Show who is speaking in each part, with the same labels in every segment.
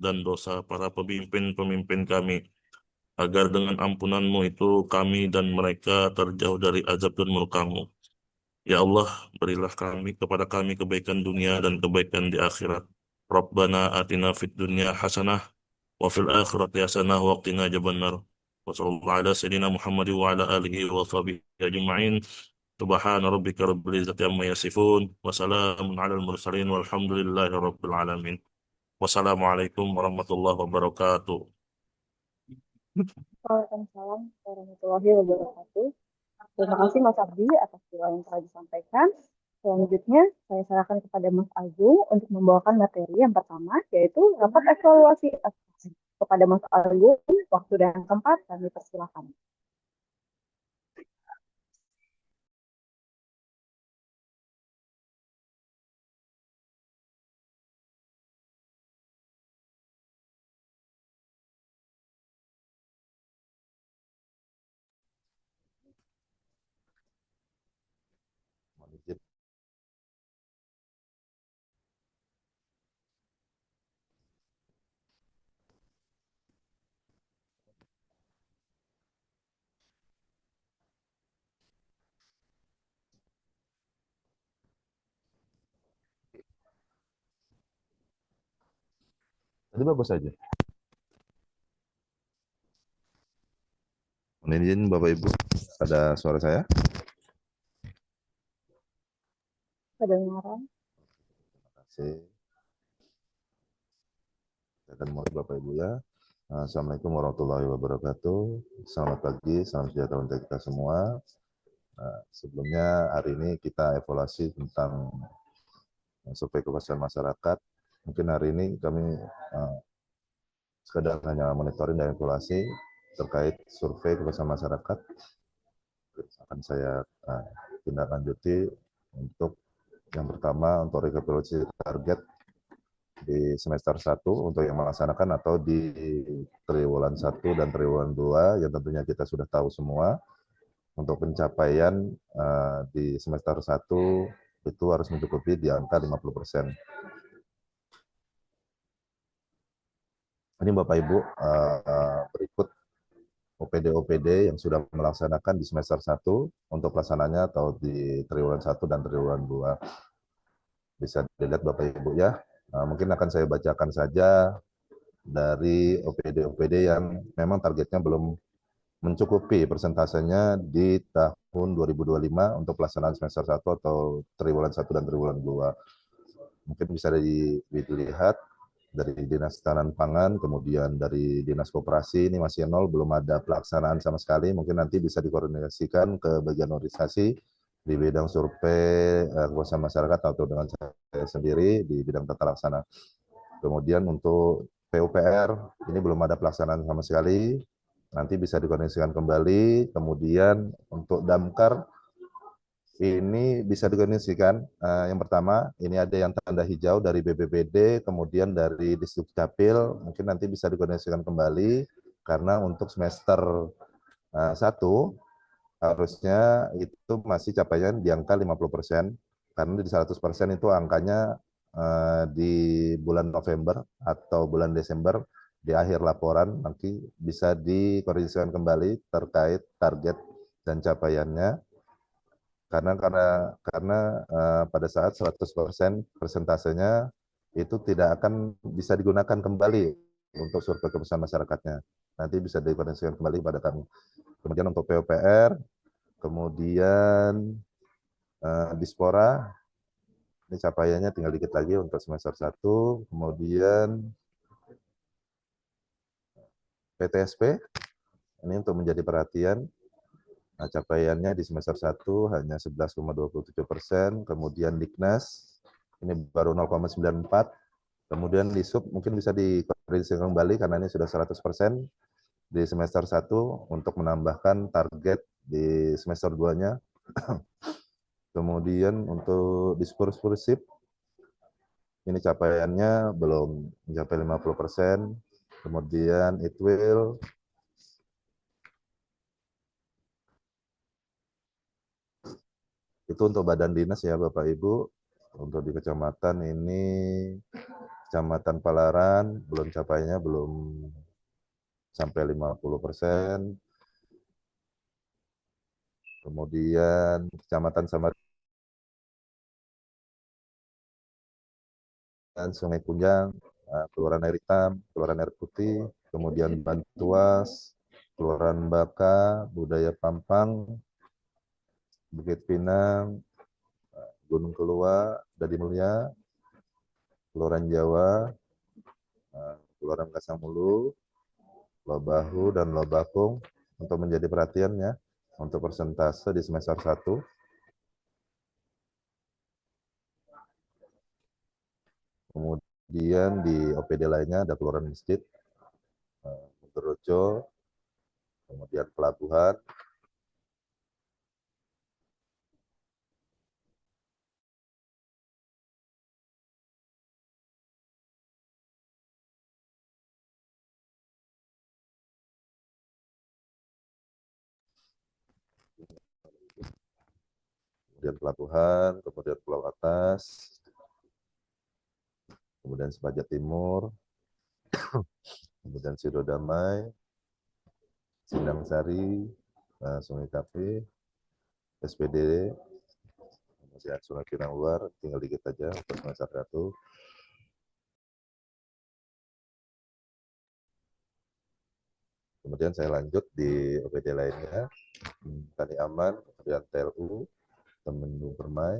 Speaker 1: dan dosa para pemimpin-pemimpin kami, agar dengan ampunan-Mu itu kami dan mereka terjauh dari azab dan murka-Mu. Ya Allah, berilah kepada kami kebaikan dunia dan kebaikan di akhirat. Rabbana atina fid dunya hasanah wa fil akhirati hasanah wa qina adzabannar. Wa sallallahu ala sayyidina Muhammad wa ala alihi wa sahbihi ajma'in. Subhana rabbika rabbil izzati amma yasifun wa salamun alal mursalin walhamdulillahi rabbil alamin. Wassalamualaikum warahmatullahi wabarakatuh.
Speaker 2: Waalaikumsalam warahmatullahi wabarakatuh. Terima kasih Mas Abdi atas doa yang telah disampaikan. Selanjutnya, saya serahkan kepada Mas Agung untuk membawakan materi yang pertama, yaitu rapat evaluasi atas. Kepada Mas Agung, waktu dan tempat kami persilakan.
Speaker 3: Mohon izin. Tadi bagus saja. Mohon izin Bapak Ibu, ada suara saya?
Speaker 2: Kedengaran.
Speaker 3: Terima kasih. Saya akan mulai Bapak Ibu ya. Assalamualaikum warahmatullahi wabarakatuh. Selamat pagi, salam sejahtera untuk kita semua. Sebelumnya hari ini kita evaluasi tentang survei kepuasan masyarakat. Mungkin hari ini kami sekedar hanya monitoring dan evaluasi terkait survei kepuasan masyarakat. Akan saya tindak lanjuti untuk yang pertama untuk rekapitulasi target di semester 1 untuk yang melaksanakan atau di triwulan 1 dan triwulan 2 yang tentunya kita sudah tahu semua. Untuk pencapaian di semester 1 itu harus mencukupi di angka 50%. Ini Bapak Ibu berikut OPD-OPD yang sudah melaksanakan di semester 1 untuk pelaksanaannya atau di triwulan 1 dan triwulan 2. Bisa dilihat Bapak Ibu ya. Mungkin akan saya bacakan saja dari OPD-OPD yang memang targetnya belum mencukupi persentasenya di tahun 2025 untuk pelaksanaan semester 1 atau triwulan 1 dan triwulan 2. Mungkin bisa dilihat dari Dinas Tanaman Pangan, kemudian dari Dinas Koperasi, ini masih nol, belum ada pelaksanaan sama sekali. Mungkin nanti bisa dikoordinasikan ke bagian organisasi di bidang survei kepuasan masyarakat atau dengan saya sendiri di bidang tata laksana. Kemudian untuk PUPR, ini belum ada pelaksanaan sama sekali, nanti bisa dikoordinasikan kembali. Kemudian untuk Damkar, ini bisa dikoordinasikan. Yang pertama, ini ada yang tanda hijau dari BPBD, kemudian dari Distrik Capil, mungkin nanti bisa dikoordinasikan kembali, karena untuk semester 1, harusnya itu masih capaian di angka 50%, karena di 100% itu angkanya di bulan November atau bulan Desember, di akhir laporan nanti bisa dikoordinasikan kembali terkait target dan capaiannya. Karena pada saat 100% persentasenya itu tidak akan bisa digunakan kembali untuk survei kepuasan masyarakatnya. Nanti bisa dikoordinasikan kembali pada kami. Kemudian untuk PUPR, kemudian Dispora, ini capaiannya tinggal dikit lagi untuk semester 1. Kemudian PTSP, ini untuk menjadi perhatian. Nah, capaiannya di semester 1 hanya 11,27%. Kemudian Diknas, ini baru 0,94. Kemudian di sub mungkin bisa dikoordinasikan kembali karena ini sudah 100% di semester 1 untuk menambahkan target di semester 2-nya. Kemudian untuk dispursif, ini capaiannya belum mencapai 50%. Kemudian Itwil, itu untuk badan dinas ya Bapak Ibu. Untuk di kecamatan ini Kecamatan Palaran belum capainya belum sampai 50%. Kemudian Kecamatan Samarinda, Sungai Kunjang, Kelurahan Air Hitam, Kelurahan Air Putih, kemudian Bantuas, Kelurahan Baka, Budaya Pampang, Bukit Pinang, Gunung Kelua, Dadi Mulia, Kelurahan Jawa, Kelurahan Kasamulu, Lobahu, dan Lobakung untuk menjadi perhatiannya untuk persentase di semester 1. Kemudian di OPD lainnya ada Kelurahan Masjid, Rojo, kemudian Pelabuhan, kemudian Pulau Atas, kemudian Sepaja Timur, kemudian Sidodamai, Sindang Sari, Sungai Kapi, SPD, kemudian Sungai Pinang Luar, tinggal dikit aja untuk semester 1. Kemudian saya lanjut di OPD lainnya, Tani Aman, kemudian TLU, Temendung Permai,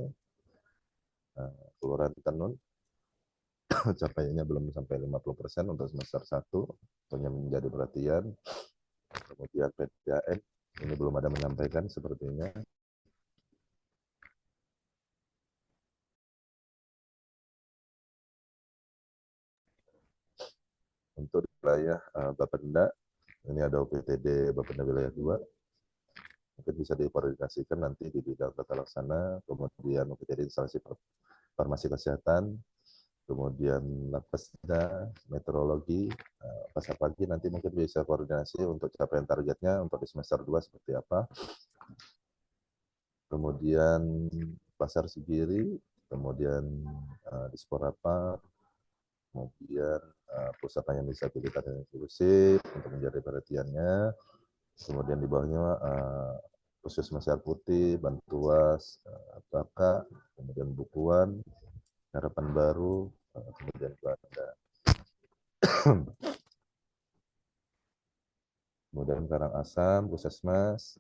Speaker 3: Kelurahan Tenun, capaiannya belum sampai 50% untuk semester 1, tentunya menjadi perhatian. Kemudian PDAM, ini belum ada menyampaikan sepertinya. Untuk wilayah Bapenda, ini ada OPTD Bapenda wilayah 2, mungkin bisa dikoordinasikan nanti di bidang tata laksana, kemudian OPTD instalasi farmasi kesehatan, kemudian Lapesda, meteorologi, pasar pagi nanti mungkin bisa koordinasi untuk capaian targetnya untuk di semester 2 seperti apa. Kemudian Pasar Sigiri, kemudian Disporapa, kemudian pusat layanan disabilitas dan inklusif untuk menjadi perhatiannya. Kemudian di bawahnya khusus masyarakat putih, Bantuas, Baka, kemudian Bukuan, Harapan Baru, kemudian Belanda. Kemudian Karangasem, Puskesmas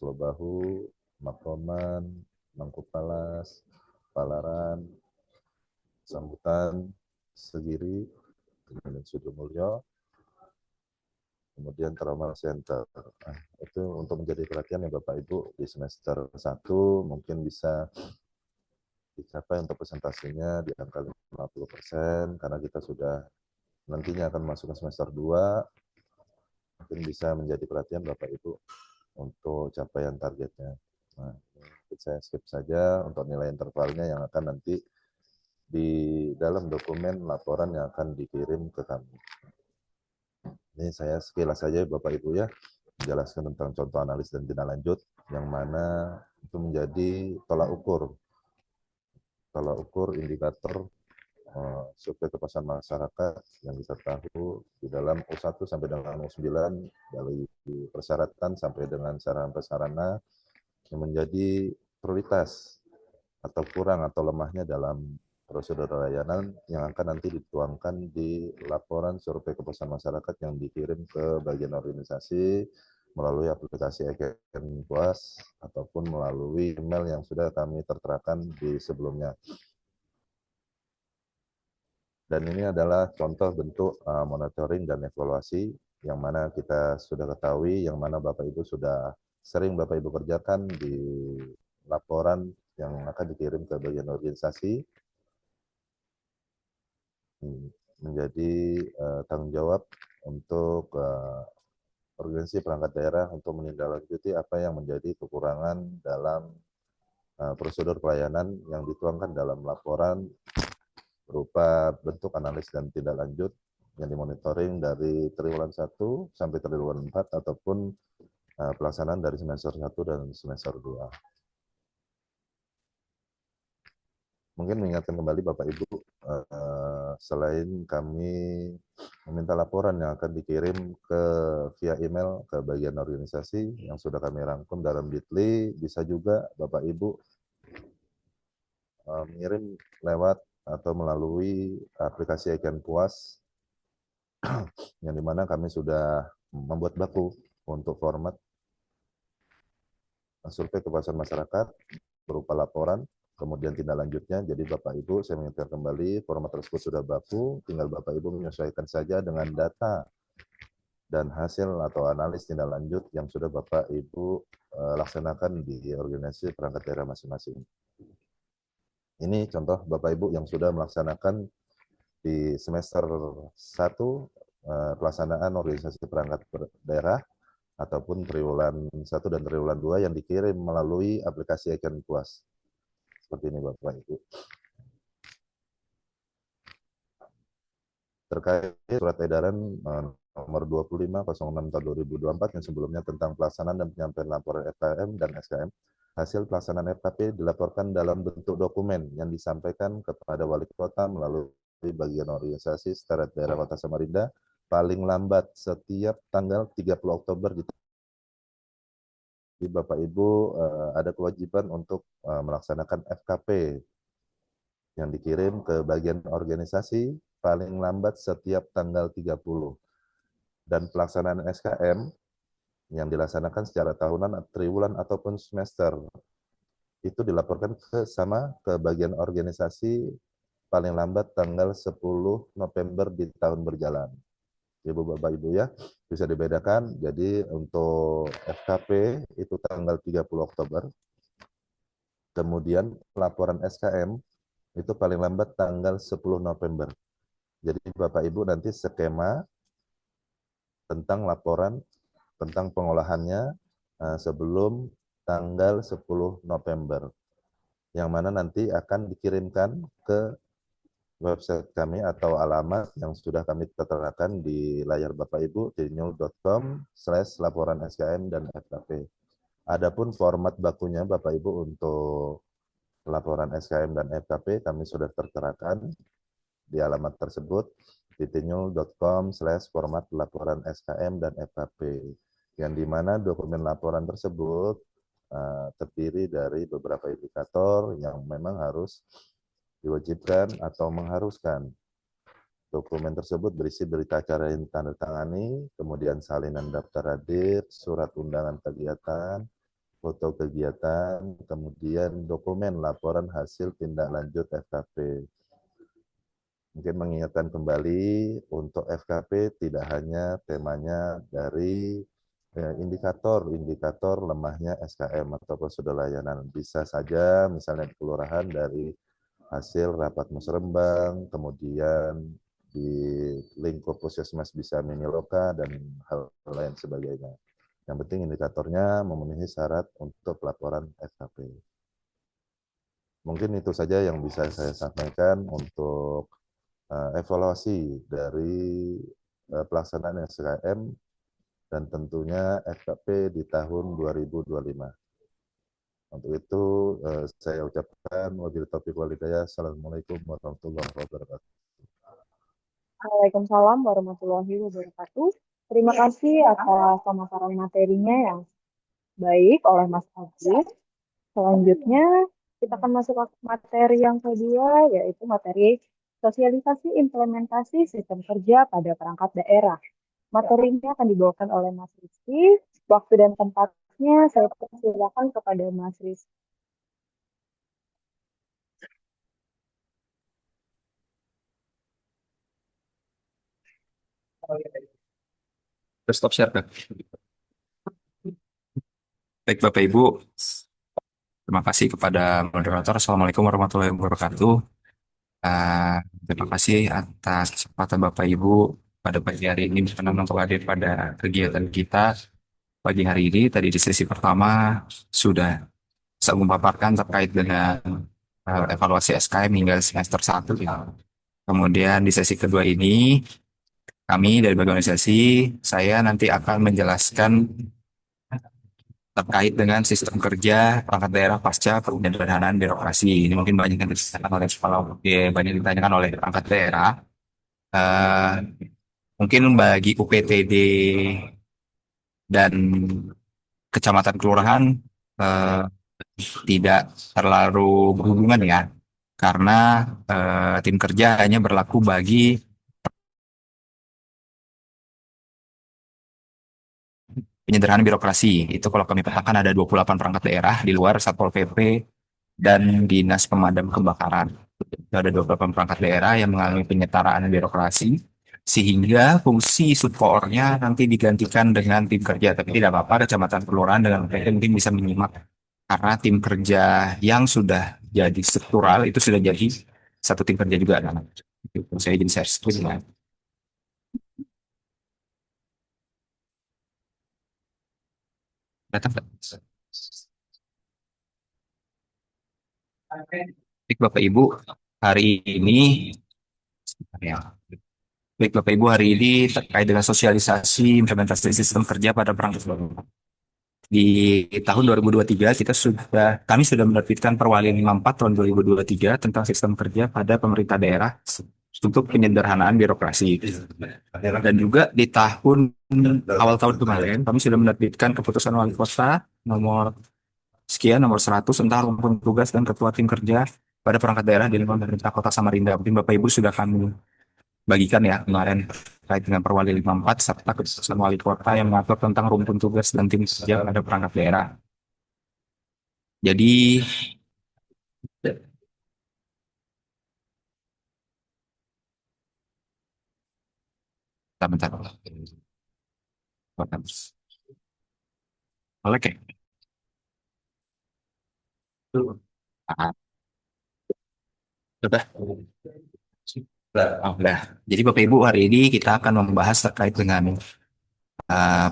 Speaker 3: Lobahu, Makroman, Mangkupalas, Palaran, Sambutan, Segiri, kemudian Sudomulyo, kemudian Trauma Center. Nah, itu untuk menjadi perhatian ya Bapak Ibu di semester 1 mungkin bisa dicapai untuk presentasinya di angka 50% karena kita sudah nantinya akan masuk ke semester 2, mungkin bisa menjadi perhatian Bapak Ibu untuk capaian targetnya. Nah, saya skip saja untuk nilai intervalnya yang akan nanti di dalam dokumen laporan yang akan dikirim ke kami. Ini saya sekilas saja Bapak Ibu ya, menjelaskan tentang contoh analis dan tindak lanjut, yang mana itu menjadi tolak ukur indikator survei kepuasan masyarakat yang kita tahu di dalam U1 sampai dengan U9 dari persyaratan sampai dengan sarana prasarana yang menjadi prioritas atau kurang atau lemahnya dalam prosedur layanan yang akan nanti dituangkan di laporan survei kepuasan masyarakat yang dikirim ke bagian organisasi melalui aplikasi Eken Puas ataupun melalui email yang sudah kami terterakan di sebelumnya. Dan ini adalah contoh bentuk monitoring dan evaluasi yang mana kita sudah ketahui, yang mana Bapak Ibu sudah sering Bapak Ibu kerjakan di laporan yang akan dikirim ke bagian organisasi, menjadi tanggung jawab untuk organisasi perangkat daerah untuk menindaklanjuti apa yang menjadi kekurangan dalam prosedur pelayanan yang dituangkan dalam laporan berupa bentuk analis dan tindak lanjut yang dimonitoring dari triwulan 1 sampai triwulan 4 ataupun pelaksanaan dari semester 1 dan semester 2. Mungkin mengingatkan kembali Bapak Ibu selain kami meminta laporan yang akan dikirim ke via email ke bagian organisasi yang sudah kami rangkum dalam Bitly, bisa juga Bapak Ibu mengirim lewat atau melalui aplikasi Ikan Puas yang dimana kami sudah membuat baku untuk format survei kepuasan masyarakat berupa laporan, kemudian tindak lanjutnya. Jadi Bapak Ibu, saya mengingatkan kembali, format tersebut sudah baku, tinggal Bapak Ibu menyesuaikan saja dengan data dan hasil atau analis tindak lanjut yang sudah Bapak Ibu laksanakan di organisasi perangkat daerah masing-masing. Ini contoh Bapak Ibu yang sudah melaksanakan di semester 1 pelaksanaan organisasi perangkat daerah ataupun triwulan 1 dan triwulan 2 yang dikirim melalui aplikasi Ikan Puas. Seperti ini Bapak Ibu. Terkait surat edaran nomor 2506 tahun 2024 yang sebelumnya tentang pelaksanaan dan penyampaian laporan FKM dan SKM, hasil pelaksanaan FKP dilaporkan dalam bentuk dokumen yang disampaikan kepada wali kota melalui bagian organisasi Sekretariat Daerah Kota Samarinda paling lambat setiap tanggal 30 Oktober. Jadi Bapak Ibu ada kewajiban untuk melaksanakan FKP yang dikirim ke bagian organisasi paling lambat setiap tanggal 30. Dan pelaksanaan SKM yang dilaksanakan secara tahunan, triwulan ataupun semester itu dilaporkan ke bagian organisasi paling lambat tanggal 10 November di tahun berjalan. Ibu Bapak Ibu ya, bisa dibedakan. Jadi untuk FKP itu tanggal 30 Oktober. Kemudian laporan SKM itu paling lambat tanggal 10 November. Jadi Bapak Ibu nanti skema tentang laporan tentang pengolahannya sebelum tanggal 10 November. Yang mana nanti akan dikirimkan ke website kami atau alamat yang sudah kami terterakan di layar Bapak Ibu di new.com/laporan SKM dan FKP. Adapun format bakunya Bapak Ibu untuk laporan SKM dan FKP kami sudah terterakan di alamat tersebut di tinul.com/format laporan SKM dan FKP, yang dimana dokumen laporan tersebut terdiri dari beberapa indikator yang memang harus diwajibkan atau mengharuskan. Dokumen tersebut berisi berita acara yang ditandatangani, kemudian salinan daftar hadir, surat undangan kegiatan, foto kegiatan, kemudian dokumen laporan hasil tindak lanjut FKP. Mungkin mengingatkan kembali untuk FKP tidak hanya temanya dari indikator lemahnya SKM atau prosedur layanan. Bisa saja misalnya di kelurahan dari hasil rapat musrembang, kemudian di lingkup puskesmas bisa mini loka dan hal lain sebagainya. Yang penting indikatornya memenuhi syarat untuk pelaporan FKP. Mungkin itu saja yang bisa saya sampaikan untuk evaluasi dari pelaksanaan SKM dan tentunya FKP di tahun 2025. Untuk itu saya ucapkan wabillahi taufiq wal hidayah. Assalamualaikum warahmatullahi wabarakatuh.
Speaker 2: Waalaikumsalam warahmatullahi wabarakatuh. Terima kasih atas pemaparan materinya yang baik oleh Mas Aziz. Selanjutnya kita akan masuk ke materi yang kedua, yaitu materi sosialisasi implementasi sistem kerja pada perangkat daerah. Materinya akan dibawakan oleh Mas Rizky. Waktu dan tempatnya saya persilakan kepada Mas Rizky.
Speaker 4: Terus stop share, Kak. Baik, Bapak Ibu. Terima kasih kepada moderator. Assalamualaikum warahmatullahi wabarakatuh. Terima kasih atas kesempatan Bapak Ibu pada pagi hari ini berkenan untuk hadir pada kegiatan kita pagi hari ini. Tadi di sesi pertama sudah saya memaparkan terkait dengan evaluasi SKM hingga semester 1. Kemudian di sesi kedua ini kami dari organisasi, saya nanti akan menjelaskan terkait dengan sistem kerja perangkat daerah pasca penyederhanaan birokrasi. Ini mungkin banyak yang ditanyakan oleh banyak ditanyakan oleh perangkat daerah. Eh, Mungkin bagi UPTD dan kecamatan kelurahan eh, tidak terlalu berhubungan ya, karena tim kerja hanya berlaku bagi penyederhanaan birokrasi. Itu kalau kami petakan ada 28 perangkat daerah di luar Satpol PP dan Dinas Pemadam Kebakaran. Itu ada 28 perangkat daerah yang mengalami penyetaraan birokrasi, sehingga fungsi subkoornya nanti digantikan dengan tim kerja. Tapi tidak apa-apa, kecamatan kelurahan dengan mereka mungkin bisa menyimak, karena tim kerja yang sudah jadi struktural itu sudah jadi satu tim kerja juga. Nah, itu saya jadi share screen ya. Datang nggak? Baik Bapak Ibu, hari ini ya. Baik Bapak Ibu, hari ini terkait dengan sosialisasi implementasi sistem kerja pada perangkat daerah. Di tahun 2023 kami sudah menerbitkan Perwalian 54 tahun 2023 tentang sistem kerja pada pemerintah daerah untuk penyederhanaan birokrasi. Dan juga di awal tahun kemarin kami sudah menerbitkan keputusan wali kota nomor sekian nomor 100 tentang rumpun tugas dan ketua tim kerja pada perangkat daerah di lingkungan pemerintah Kota Samarinda. Mungkin Bapak Ibu sudah kami bagikan ya kemarin terkait dengan Perwali 54 serta keputusan wali kota yang mengatur tentang rumpun tugas dan tim kerja pada perangkat daerah. Jadi, bentar, bentar. Oke. Ah, Sudah. Udah. Jadi Bapak Ibu, hari ini kita akan membahas terkait dengan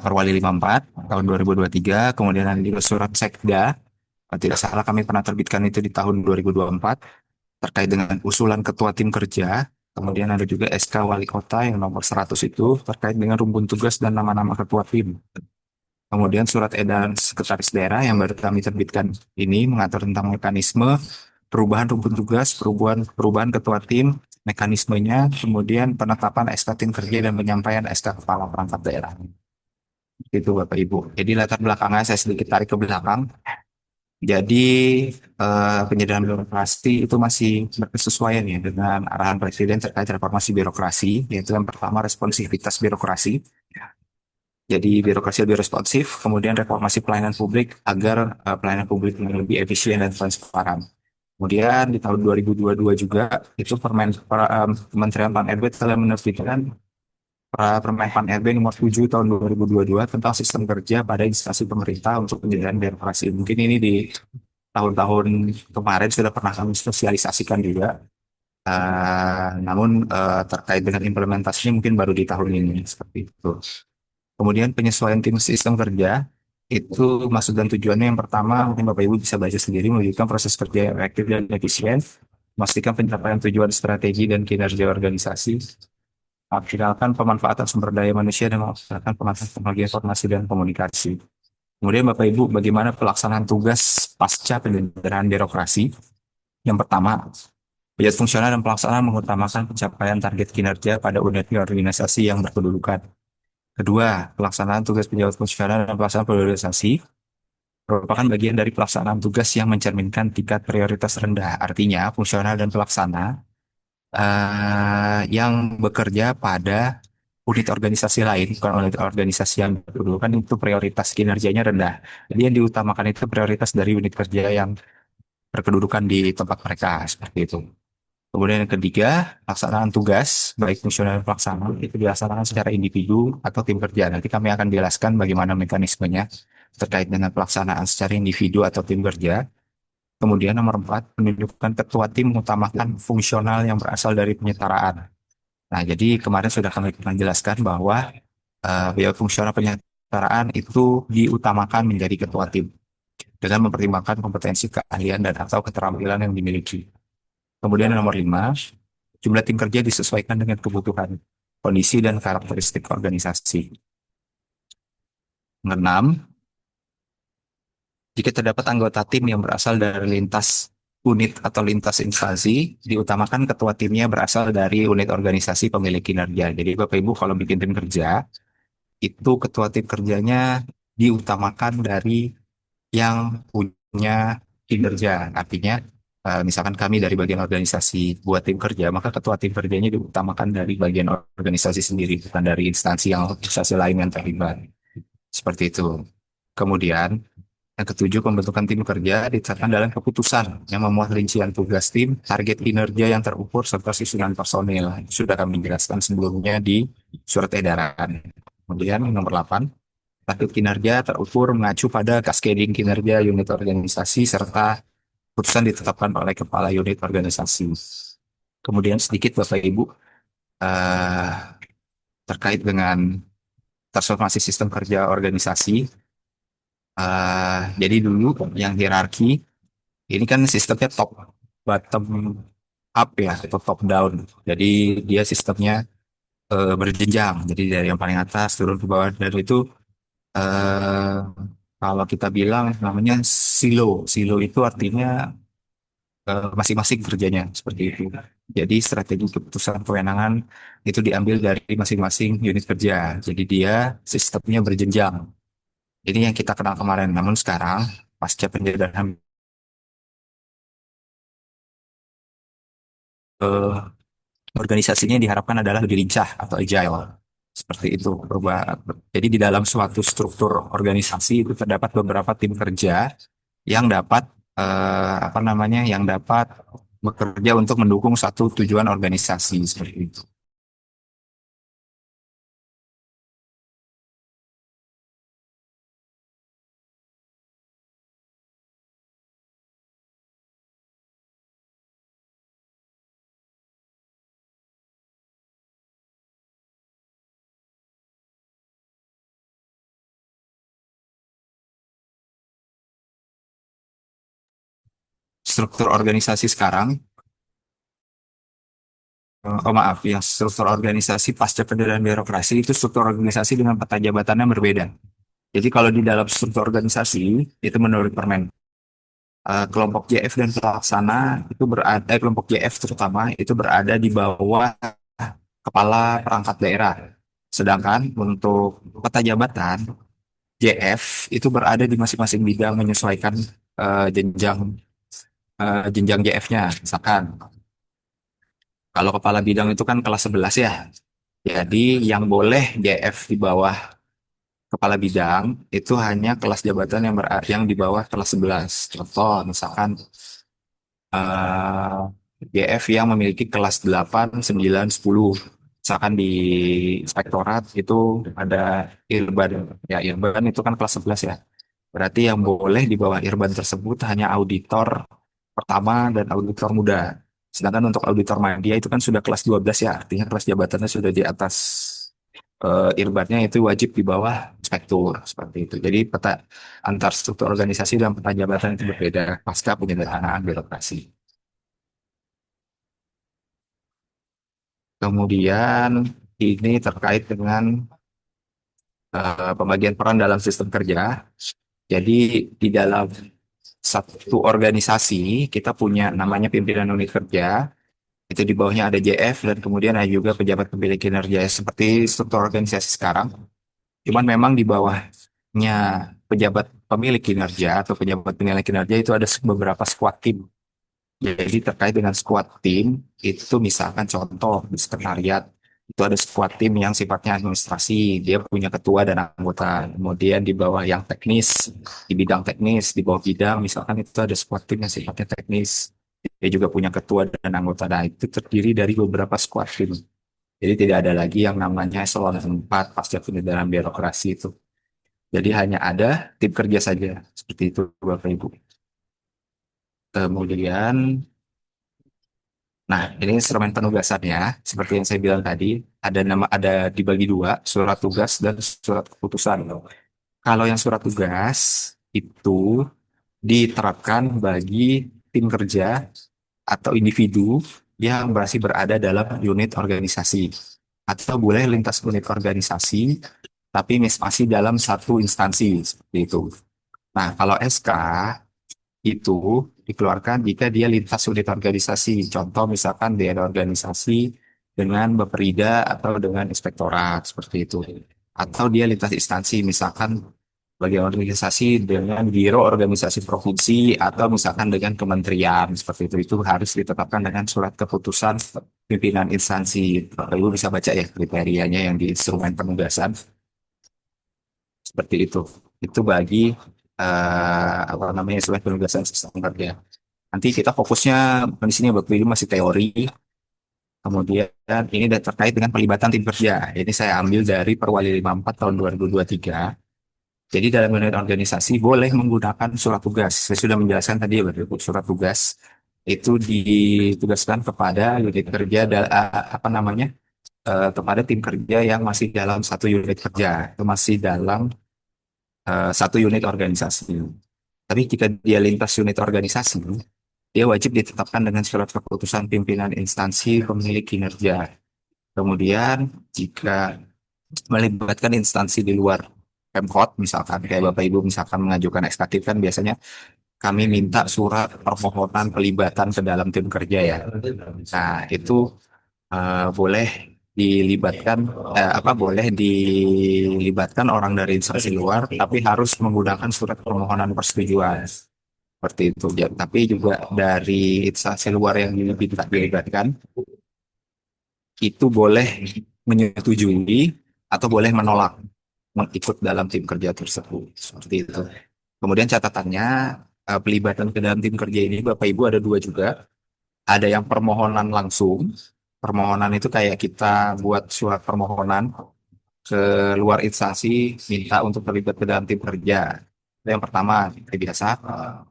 Speaker 4: Perwali 54 tahun 2023, kemudian ada juga surat Sekda. Kalau tidak salah kami pernah terbitkan itu di tahun 2024 terkait dengan usulan ketua tim kerja. Kemudian ada juga SK Wali Kota yang nomor 100 itu terkait dengan rumpun tugas dan nama-nama ketua tim. Kemudian surat edaran sekretaris daerah yang baru kami terbitkan ini mengatur tentang mekanisme perubahan rumpun tugas, perubahan ketua tim, mekanismenya, kemudian penetapan SK tim kerja dan penyampaian SK kepala perangkat daerah. Itu Bapak Ibu. Jadi latar belakangnya saya sedikit tarik ke belakang. Jadi penyederhanaan birokrasi itu masih berkesesuaian ya dengan arahan Presiden terkait reformasi birokrasi, yaitu yang pertama responsivitas birokrasi. Jadi birokrasi lebih responsif, kemudian reformasi pelayanan publik agar pelayanan publik yang lebih efisien dan transparan. Kemudian di tahun 2022 juga itu Kementerian Pan RB telah menerbitkan Permen Pan RB nomor 7 tahun 2022 tentang sistem kerja pada instansi pemerintah untuk penyediaan birokrasi. Mungkin ini di tahun-tahun kemarin sudah pernah kami sosialisasikan juga. Namun terkait dengan implementasinya mungkin baru di tahun ini seperti itu. Kemudian penyesuaian tim sistem kerja itu maksud dan tujuannya yang pertama mungkin Bapak Ibu bisa baca sendiri, mewujudkan proses kerja yang efektif dan efisien, memastikan pencapaian tujuan strategi dan kinerja organisasi, maksimalkan pemanfaatan sumber daya manusia dan memaksimalkan pemanfaatan teknologi informasi dan komunikasi. Kemudian Bapak Ibu, bagaimana pelaksanaan tugas pasca penyederhanaan birokrasi? Yang pertama, pejabat fungsional dan pelaksanaan mengutamakan pencapaian target kinerja pada unit organisasi yang berkedudukan. Kedua, pelaksanaan tugas pejabat fungsional dan pelaksanaan priorisasi merupakan bagian dari pelaksanaan tugas yang mencerminkan tingkat prioritas rendah. Artinya, fungsional dan pelaksana yang bekerja pada unit organisasi lain, bukan unit organisasi yang berkedudukan, itu prioritas kinerjanya rendah. Jadi yang diutamakan itu prioritas dari unit kerja yang berkedudukan di tempat mereka, seperti itu. Kemudian yang ketiga, pelaksanaan tugas, baik fungsional dan pelaksana, itu dilaksanakan secara individu atau tim kerja. Nanti kami akan jelaskan bagaimana mekanismenya terkait dengan pelaksanaan secara individu atau tim kerja. Kemudian nomor 4, penunjukan ketua tim mengutamakan fungsional yang berasal dari penyetaraan. Nah, jadi kemarin sudah kami pernah jelaskan bahwa biaya fungsional penyetaraan itu diutamakan menjadi ketua tim dengan mempertimbangkan kompetensi, keahlian, dan atau keterampilan yang dimiliki. Kemudian nomor 5, jumlah tim kerja disesuaikan dengan kebutuhan, kondisi, dan karakteristik organisasi. Nomor 6, Jika terdapat anggota tim yang berasal dari lintas unit atau lintas instansi, diutamakan ketua timnya berasal dari unit organisasi pemilik kinerja. Jadi Bapak Ibu kalau bikin tim kerja, itu ketua tim kerjanya diutamakan dari yang punya kinerja. Artinya, misalkan kami dari bagian organisasi buat tim kerja, maka ketua tim kerjanya diutamakan dari bagian organisasi sendiri, bukan dari instansi lain yang terlibat. Seperti itu. Kemudian, yang ketujuh, pembentukan tim kerja ditetapkan dalam keputusan yang memuat rincian tugas tim, target kinerja yang terukur, serta susunan personil. Sudah kami jelaskan sebelumnya di surat edaran. Kemudian nomor 8, target kinerja terukur mengacu pada cascading kinerja unit organisasi serta keputusan ditetapkan oleh kepala unit organisasi. Kemudian sedikit Bapak Ibu eh, terkait dengan transformasi sistem kerja organisasi. Jadi dulu yang hierarki ini kan sistemnya top bottom up ya atau top down. Jadi dia sistemnya berjenjang. Jadi dari yang paling atas turun ke bawah dan itu eh, kalau kita bilang namanya silo. Silo itu artinya masing-masing kerjanya seperti itu. Jadi strategi keputusan kewenangan itu diambil dari masing-masing unit kerja. Jadi dia sistemnya berjenjang. Ini yang kita kenal kemarin. Namun sekarang pasca penjelasan organisasinya diharapkan adalah lebih lincah atau agile. Seperti itu. Jadi di dalam suatu struktur organisasi itu terdapat beberapa tim kerja yang dapat apa namanya yang dapat bekerja untuk mendukung satu tujuan organisasi seperti itu. Struktur organisasi sekarang, oh maaf, yang struktur organisasi pasca pendidikan birokrasi itu struktur organisasi dengan peta jabatannya berbeda. Jadi kalau di dalam struktur organisasi itu menurut Permen kelompok JF dan pelaksana itu berada kelompok JF terutama itu berada di bawah kepala perangkat daerah. Sedangkan untuk peta jabatan JF itu berada di masing-masing bidang menyesuaikan jenjang jenjang JF-nya. Misalkan kalau kepala bidang itu kan kelas 11 ya. Jadi yang boleh JF di bawah kepala bidang itu hanya kelas jabatan yang di bawah kelas 11. Contoh misalkan eh, GF yang memiliki kelas 8, 9, 10. Misalkan di inspektorat itu ada Irban. Ya, Irban itu kan kelas 11 ya. Berarti yang boleh di bawah Irban tersebut hanya auditor pertama dan auditor muda. Sedangkan untuk auditor media itu kan sudah kelas 12 ya. Artinya kelas jabatannya sudah di atas Irbannya itu wajib di bawah inspektur seperti itu. Jadi peta antar struktur organisasi dan peta jabatan itu berbeda pasca penyederhanaan birokrasi. Kemudian ini terkait dengan pembagian peran dalam sistem kerja. Jadi di dalam satu organisasi kita punya namanya pimpinan unit kerja. Itu di bawahnya ada JF dan kemudian ada juga pejabat pemilik kinerja seperti struktur organisasi sekarang. Cuman memang di bawahnya pejabat pemilik kinerja atau pejabat penilai kinerja itu ada beberapa squad team. Jadi terkait dengan squad team, itu misalkan contoh di sekretariat, itu ada squad team yang sifatnya administrasi, dia punya ketua dan anggota. Kemudian di bawah yang teknis, di bidang teknis, di bawah bidang, misalkan itu ada squad team yang sifatnya teknis. Dia juga punya ketua dan anggota. Nah, itu terdiri dari beberapa squad team. Jadi tidak ada lagi yang namanya eselon 4 pasca penyederhanaan birokrasi itu. Jadi hanya ada tim kerja saja. Seperti itu Bapak Ibu. Kemudian nah, ini instrumen penugasannya, seperti yang saya bilang tadi, ada dibagi dua, surat tugas dan surat keputusan. Kalau yang surat tugas itu diterapkan bagi tim kerja atau individu yang masih berada dalam unit organisasi atau boleh lintas unit organisasi, tapi masih dalam satu instansi seperti itu. Nah, kalau SK itu dikeluarkan jika dia lintas unit organisasi. Contoh misalkan dia ada organisasi dengan Baperida atau dengan inspektorat seperti itu. Atau dia lintas instansi, misalkan bagi organisasi dengan biro organisasi provinsi atau misalkan dengan kementerian seperti itu harus ditetapkan dengan surat keputusan pimpinan instansi. Bapak Ibu bisa baca ya kriterianya yang di instrumen penugasan seperti itu. Itu bagi apa namanya surat penugasan sistem kerja. Nanti kita fokusnya di sini Bapak Ibu masih teori. Kemudian ini terkait dengan pelibatan tim kerja. Ini saya ambil dari Perwali 54 tahun 2023. Jadi dalam unit organisasi boleh menggunakan surat tugas. Saya sudah menjelaskan tadi ya, Bapak Ibu, surat tugas itu ditugaskan kepada unit kerja apa namanya kepada tim kerja yang masih dalam satu unit kerja, itu masih dalam satu unit organisasi. Tapi jika dia lintas unit organisasi, dia wajib ditetapkan dengan surat keputusan pimpinan instansi pemilik kinerja. Kemudian jika melibatkan instansi di luar Pemkot, misalkan kayak Bapak Ibu misalkan mengajukan ekskatif kan biasanya kami minta surat permohonan pelibatan ke dalam tim kerja ya. Nah, itu boleh dilibatkan apa boleh dilibatkan orang dari instansi luar tapi harus menggunakan surat permohonan persetujuan seperti itu ya. Tapi juga dari instansi luar yang diminta dilibatkan itu boleh menyetujui atau boleh menolak ikut dalam tim kerja tersebut seperti itu. Kemudian catatannya pelibatan ke dalam tim kerja ini Bapak Ibu ada dua juga. Ada yang permohonan langsung. Permohonan itu kayak kita buat surat permohonan ke luar instansi minta untuk terlibat ke dalam tim kerja. Itu yang pertama, seperti biasa.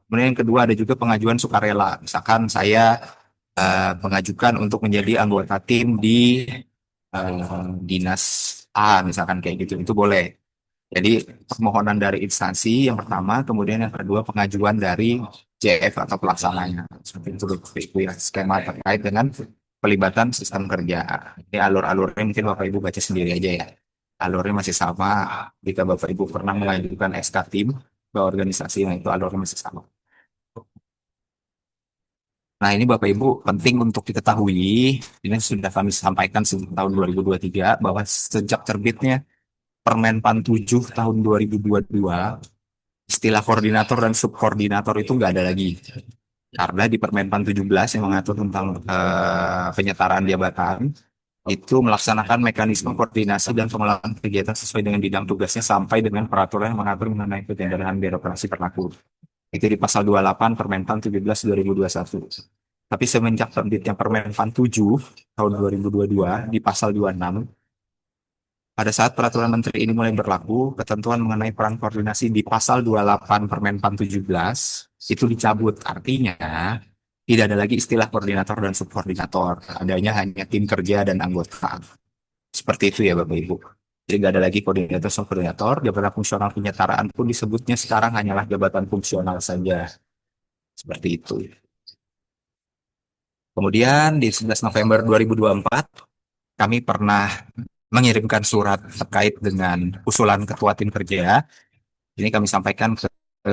Speaker 4: Kemudian yang kedua ada juga pengajuan sukarela. Misalkan saya mengajukan untuk menjadi anggota tim di dinas A, misalkan kayak gitu. Itu boleh. Jadi permohonan dari instansi yang pertama, kemudian yang kedua pengajuan dari JF atau pelaksananya. Seperti itu ya, skema terkait dengan pelibatan sistem kerja. Ini alur-alurnya mungkin Bapak Ibu baca sendiri aja ya. Alurnya masih sama. Jika Bapak Ibu pernah mengajukan SK tim ke organisasi, nah itu alurnya masih sama. Nah ini Bapak Ibu penting untuk diketahui, ini sudah kami sampaikan sejak tahun 2023 bahwa sejak terbitnya Permen-Pan 7 tahun 2022, istilah koordinator dan subkoordinator itu nggak ada lagi. Karena di Permen-Pan 17 yang mengatur tentang penyetaraan jabatan, itu melaksanakan mekanisme koordinasi dan pengelolaan kegiatan sesuai dengan bidang tugasnya sampai dengan peraturan yang mengatur mengenai penyederhanaan birokrasi berlaku. Itu di pasal 28 Permen-Pan 17 2021. Tapi semenjak terbitnya Permen-Pan 7 tahun 2022 di pasal 26, pada saat peraturan menteri ini mulai berlaku, ketentuan mengenai peran koordinasi di pasal 28 Permen-Pan 17 itu dicabut. Artinya, tidak ada lagi istilah koordinator dan subkoordinator. Adanya hanya tim kerja dan anggota. Seperti itu ya Bapak Ibu. Jadi nggak ada lagi koordinator subkoordinator. Jabatan fungsional penyetaraan pun disebutnya sekarang hanyalah jabatan fungsional saja. Seperti itu. Kemudian di 11 November 2024, kami pernah mengirimkan surat terkait dengan usulan ketua tim kerja. Ini kami sampaikan ke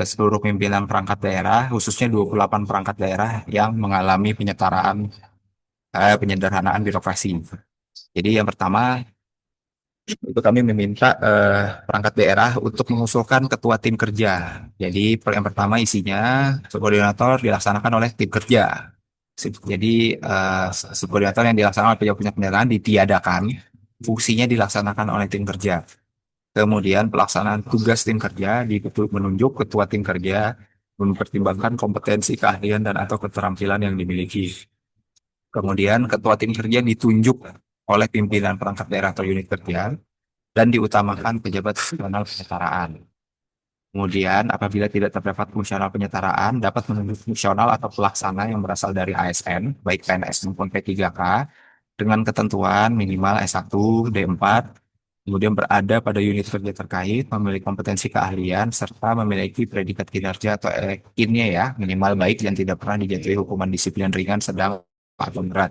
Speaker 4: seluruh pimpinan perangkat daerah, khususnya 28 perangkat daerah yang mengalami penyederhanaan birokrasi. Jadi yang pertama, itu kami meminta perangkat daerah untuk mengusulkan ketua tim kerja. Jadi yang pertama isinya subkoordinator dilaksanakan oleh tim kerja. Jadi subkoordinator yang dilaksanakan oleh pejabat penyederhanaan ditiadakan, fungsinya dilaksanakan oleh tim kerja. Kemudian pelaksanaan tugas tim kerja menunjuk ketua tim kerja mempertimbangkan kompetensi, keahlian, dan atau keterampilan yang dimiliki. Kemudian ketua tim kerja ditunjuk oleh pimpinan perangkat daerah atau unit kerja dan diutamakan pejabat fungsional penyetaraan. Kemudian apabila tidak terdapat fungsional penyetaraan, dapat menunjuk fungsional atau pelaksana yang berasal dari ASN, baik PNS maupun P3K, dengan ketentuan minimal S1, D4, kemudian berada pada unit kerja terkait, memiliki kompetensi keahlian, serta memiliki predikat kinerja atau kinnya ya, minimal baik dan tidak pernah dijatuhi hukuman disiplin ringan, sedang, atau berat.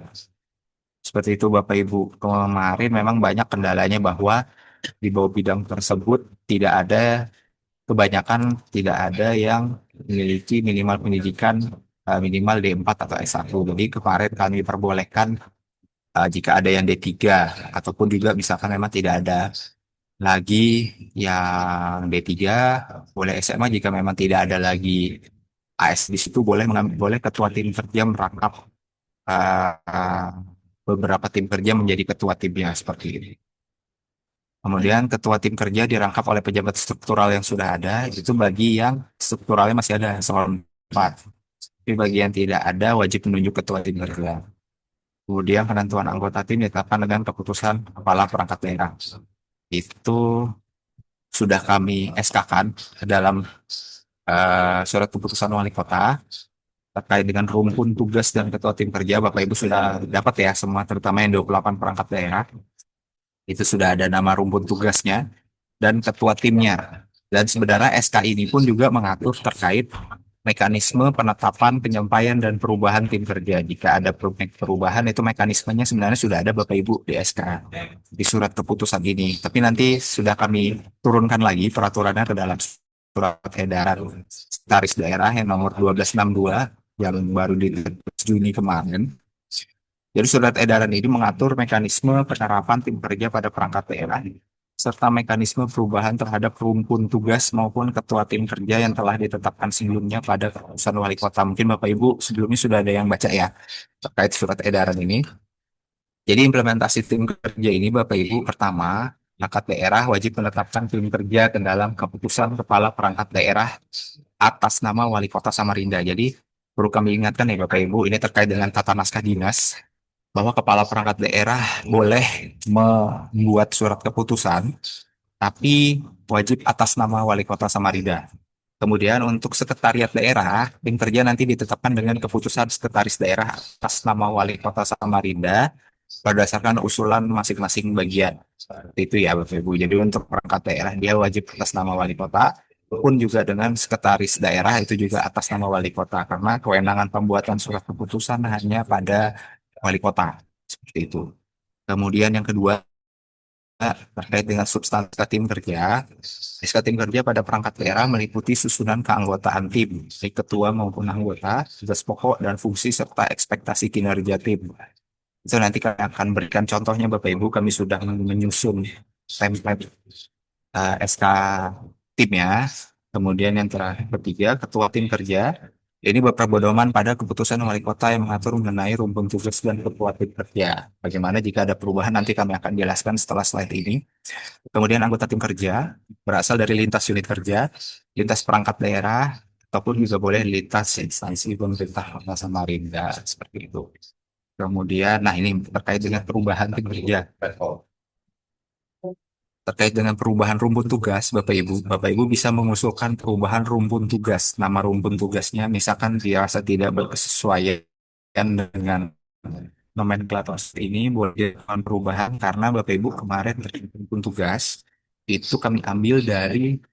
Speaker 4: Seperti itu Bapak Ibu. Kemarin memang banyak kendalanya bahwa di bawah bidang tersebut tidak ada kebanyakan tidak ada yang memiliki minimal pendidikan minimal D4 atau S1. Jadi kemarin kami perbolehkan jika ada yang D3 ataupun juga misalkan memang tidak ada lagi yang D3 boleh SMA, jika memang tidak ada lagi AS di situ boleh boleh ketua tim kerja merangkap uh, beberapa tim kerja menjadi ketua timnya seperti ini. Kemudian ketua tim kerja dirangkap oleh pejabat struktural yang sudah ada, itu bagi yang strukturalnya masih ada soal 4. Tapi bagi yang tidak ada wajib menunjuk ketua tim kerja. Kemudian penentuan anggota tim ditetapkan dengan keputusan kepala perangkat daerah. Itu sudah kami SK-kan ke dalam surat keputusan wali kota terkait dengan rumpun tugas dan ketua tim kerja. Bapak Ibu sudah dapat ya semua, terutama yang 28 perangkat daerah. Itu sudah ada nama rumpun tugasnya dan ketua timnya. Dan sebenarnya SK ini pun juga mengatur terkait mekanisme penetapan, penyampaian, dan perubahan tim kerja. Jika ada perubahan, itu mekanismenya sebenarnya sudah ada Bapak Ibu di SK, di surat keputusan ini. Tapi nanti sudah kami turunkan lagi peraturannya ke dalam surat edaran sekretaris daerah yang nomor 1262 yang baru di Juni kemarin. Jadi surat edaran ini mengatur mekanisme penerapan tim kerja pada perangkat daerah serta mekanisme perubahan terhadap rumpun tugas maupun ketua tim kerja yang telah ditetapkan sebelumnya pada keputusan wali kota. Mungkin Bapak Ibu sebelumnya sudah ada yang baca ya terkait surat edaran ini. Jadi implementasi tim kerja ini Bapak Ibu, pertama, perangkat daerah wajib menetapkan tim kerja ke dalam keputusan kepala perangkat daerah atas nama wali kota Samarinda. Jadi perlu kami ingatkan ya Bapak Ibu, ini terkait dengan tata naskah dinas bahwa kepala perangkat daerah boleh membuat surat keputusan, tapi wajib atas nama wali kota Samarinda. Kemudian untuk sekretariat daerah, tim kerja nanti ditetapkan dengan keputusan sekretaris daerah atas nama wali kota Samarinda berdasarkan usulan masing-masing bagian. Seperti itu ya Bapak Ibu. Jadi untuk perangkat daerah dia wajib atas nama wali kota, pun juga dengan sekretaris daerah itu juga atas nama wali kota karena kewenangan pembuatan surat keputusan hanya pada wali kota seperti itu. Kemudian yang kedua terkait dengan substansi tim kerja, SK tim kerja pada perangkat daerah meliputi susunan keanggotaan tim, baik ketua maupun anggota, tugas pokok dan fungsi serta ekspektasi kinerja tim. Itu nanti kami akan berikan contohnya Bapak Ibu, kami sudah menyusun template SK timnya. Kemudian yang terakhir ketiga, ketua tim kerja. Ini berpedoman pada keputusan wali kota yang mengatur mengenai rumpun tugas dan ketua tim kerja. Bagaimana jika ada perubahan nanti kami akan jelaskan setelah slide ini. Kemudian anggota tim kerja berasal dari lintas unit kerja, lintas perangkat daerah, ataupun juga boleh lintas instansi pemerintah kota Samarinda seperti itu. Kemudian, nah ini terkait dengan perubahan tim kerja. Terkait dengan perubahan rumpun tugas, Bapak Ibu bisa mengusulkan perubahan rumpun tugas. Nama rumpun tugasnya, misalkan dirasa tidak berkesesuaian dengan nomenklatur ini, boleh dilakukan perubahan karena Bapak Ibu kemarin terkait rumpun tugas itu kami ambil dari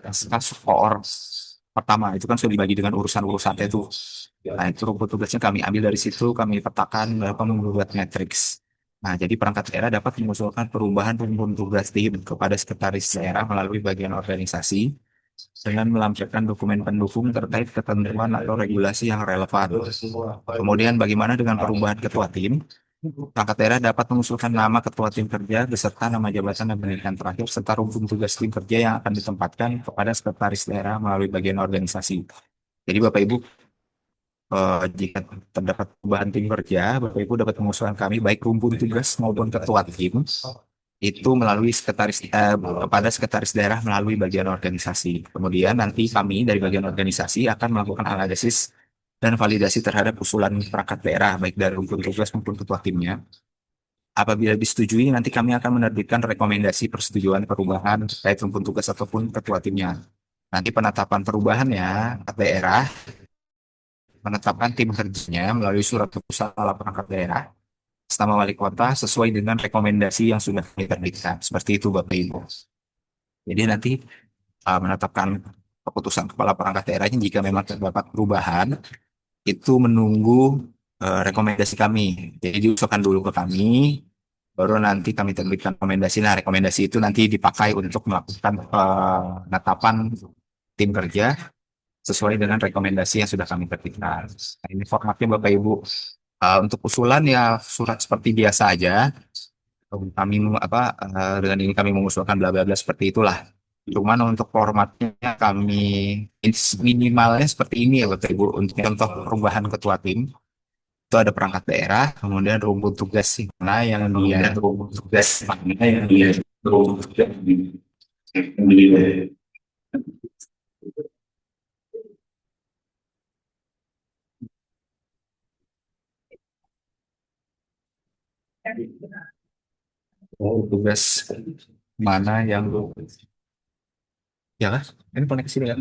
Speaker 4: SK Sukoor pertama. Itu kan sudah dibagi dengan urusan-urusan itu. Nah, itu rumpun tugasnya kami ambil dari situ, kami petakan, lalu kami membuat matriks. Nah, jadi perangkat daerah dapat mengusulkan perubahan rumpun tugas tim kepada sekretaris daerah melalui bagian organisasi dengan melampirkan dokumen pendukung terkait ketentuan atau regulasi yang relevan. Kemudian bagaimana dengan perubahan ketua tim? Perangkat daerah dapat mengusulkan nama ketua tim kerja beserta nama jabatan dan pendidikan terakhir serta rumpun tugas tim kerja yang akan ditempatkan kepada sekretaris daerah melalui bagian organisasi. Jadi Bapak Ibu, jika terdapat perubahan tim kerja, Bapak Ibu dapat mengusulkan kami baik rumpun tugas maupun ketua tim itu melalui kepada sekretaris daerah melalui bagian organisasi. Kemudian nanti kami dari bagian organisasi akan melakukan analisis dan validasi terhadap usulan perangkat daerah baik dari rumpun tugas maupun ketua timnya. Apabila disetujui, nanti kami akan menerbitkan rekomendasi persetujuan perubahan terkait rumpun tugas ataupun ketua timnya. Nanti penetapan perubahannya daerah menetapkan tim kerjanya melalui surat keputusan kepala perangkat daerah sama wali kota sesuai dengan rekomendasi yang sudah diterbitkan. Seperti itu Bapak Ibu. Jadi nanti menetapkan keputusan kepala perangkat daerahnya jika memang terdapat perubahan itu menunggu rekomendasi kami. Jadi diusulkan dulu ke kami. baru nanti kami terbitkan rekomendasi. Nah, rekomendasi itu nanti dipakai untuk melakukan penetapan tim kerja sesuai dengan rekomendasi yang sudah kami terbitkan. Nah, ini formatnya Bapak Ibu. Untuk usulan ya surat seperti biasa aja. Kami dengan ini kami mengusulkan bla bla bla seperti itulah. Cuman untuk formatnya kami minimalnya seperti ini ya Bapak Ibu. Untuk contoh perubahan ketua tim itu ada perangkat daerah, kemudian rumpun tugas mana yang dia rumpun tugas mana yang dia rumpun tugas tugas mana yang ya kan? Ini koneksi ya.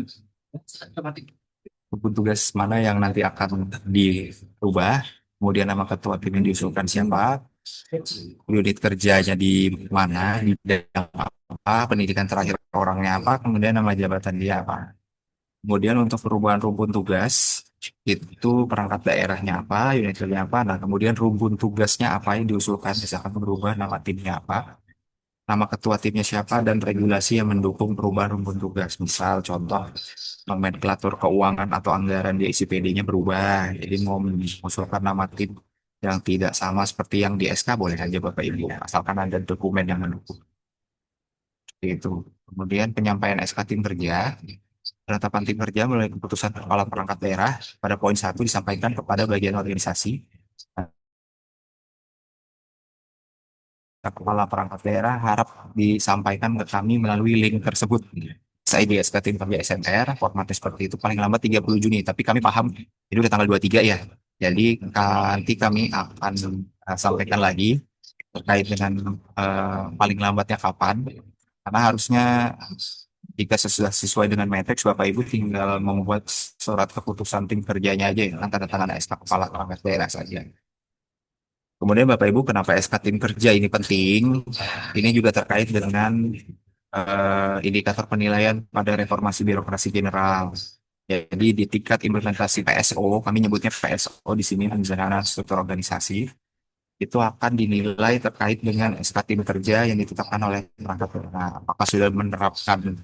Speaker 4: Gugus tugas mana yang nanti akan dirubah, kemudian nama ketua tim yang diusulkan siapa, unit kerjanya di mana, di bidang apa, pendidikan terakhir orangnya apa, kemudian nama jabatan dia apa. Kemudian untuk perubahan rumpun tugas, itu perangkat daerahnya apa, unit kerjanya apa, nah kemudian rumpun tugasnya apa yang diusulkan, misalkan berubah nama timnya apa, nama ketua timnya siapa, dan regulasi yang mendukung perubahan rumpun tugas. Misal contoh, nomenklatur keuangan atau anggaran di ICPD-nya berubah. Jadi mau mengusulkan nama tim yang tidak sama seperti yang di SK boleh saja Bapak Ibu, asalkan ada dokumen yang mendukung. Seperti itu. Kemudian penyampaian SK tim kerja, penetapan tim kerja melalui keputusan kepala perangkat daerah pada poin 1 disampaikan kepada bagian organisasi. Kepala perangkat daerah harap disampaikan ke kami melalui link tersebut. Saya di SK Tim Kerja SMR, formatnya seperti itu paling lambat 30 Juni. Tapi kami paham, ini udah tanggal 23 ya. Jadi nanti kami akan sampaikan lagi terkait dengan paling lambatnya kapan. Karena harusnya jika sudah sesuai dengan matriks, Bapak Ibu tinggal membuat surat keputusan tim kerjanya aja, ya, tanda tangan SK Kepala Perangkat Daerah saja. Kemudian Bapak Ibu, kenapa SK tim kerja ini penting? Ini juga terkait dengan indikator penilaian pada reformasi birokrasi general. Jadi di tingkat implementasi PSO, kami nyebutnya PSO di sini perencanaan struktur organisasi, itu akan dinilai terkait dengan SK tim kerja yang ditetapkan oleh perangkat daerah. Apakah sudah menerapkan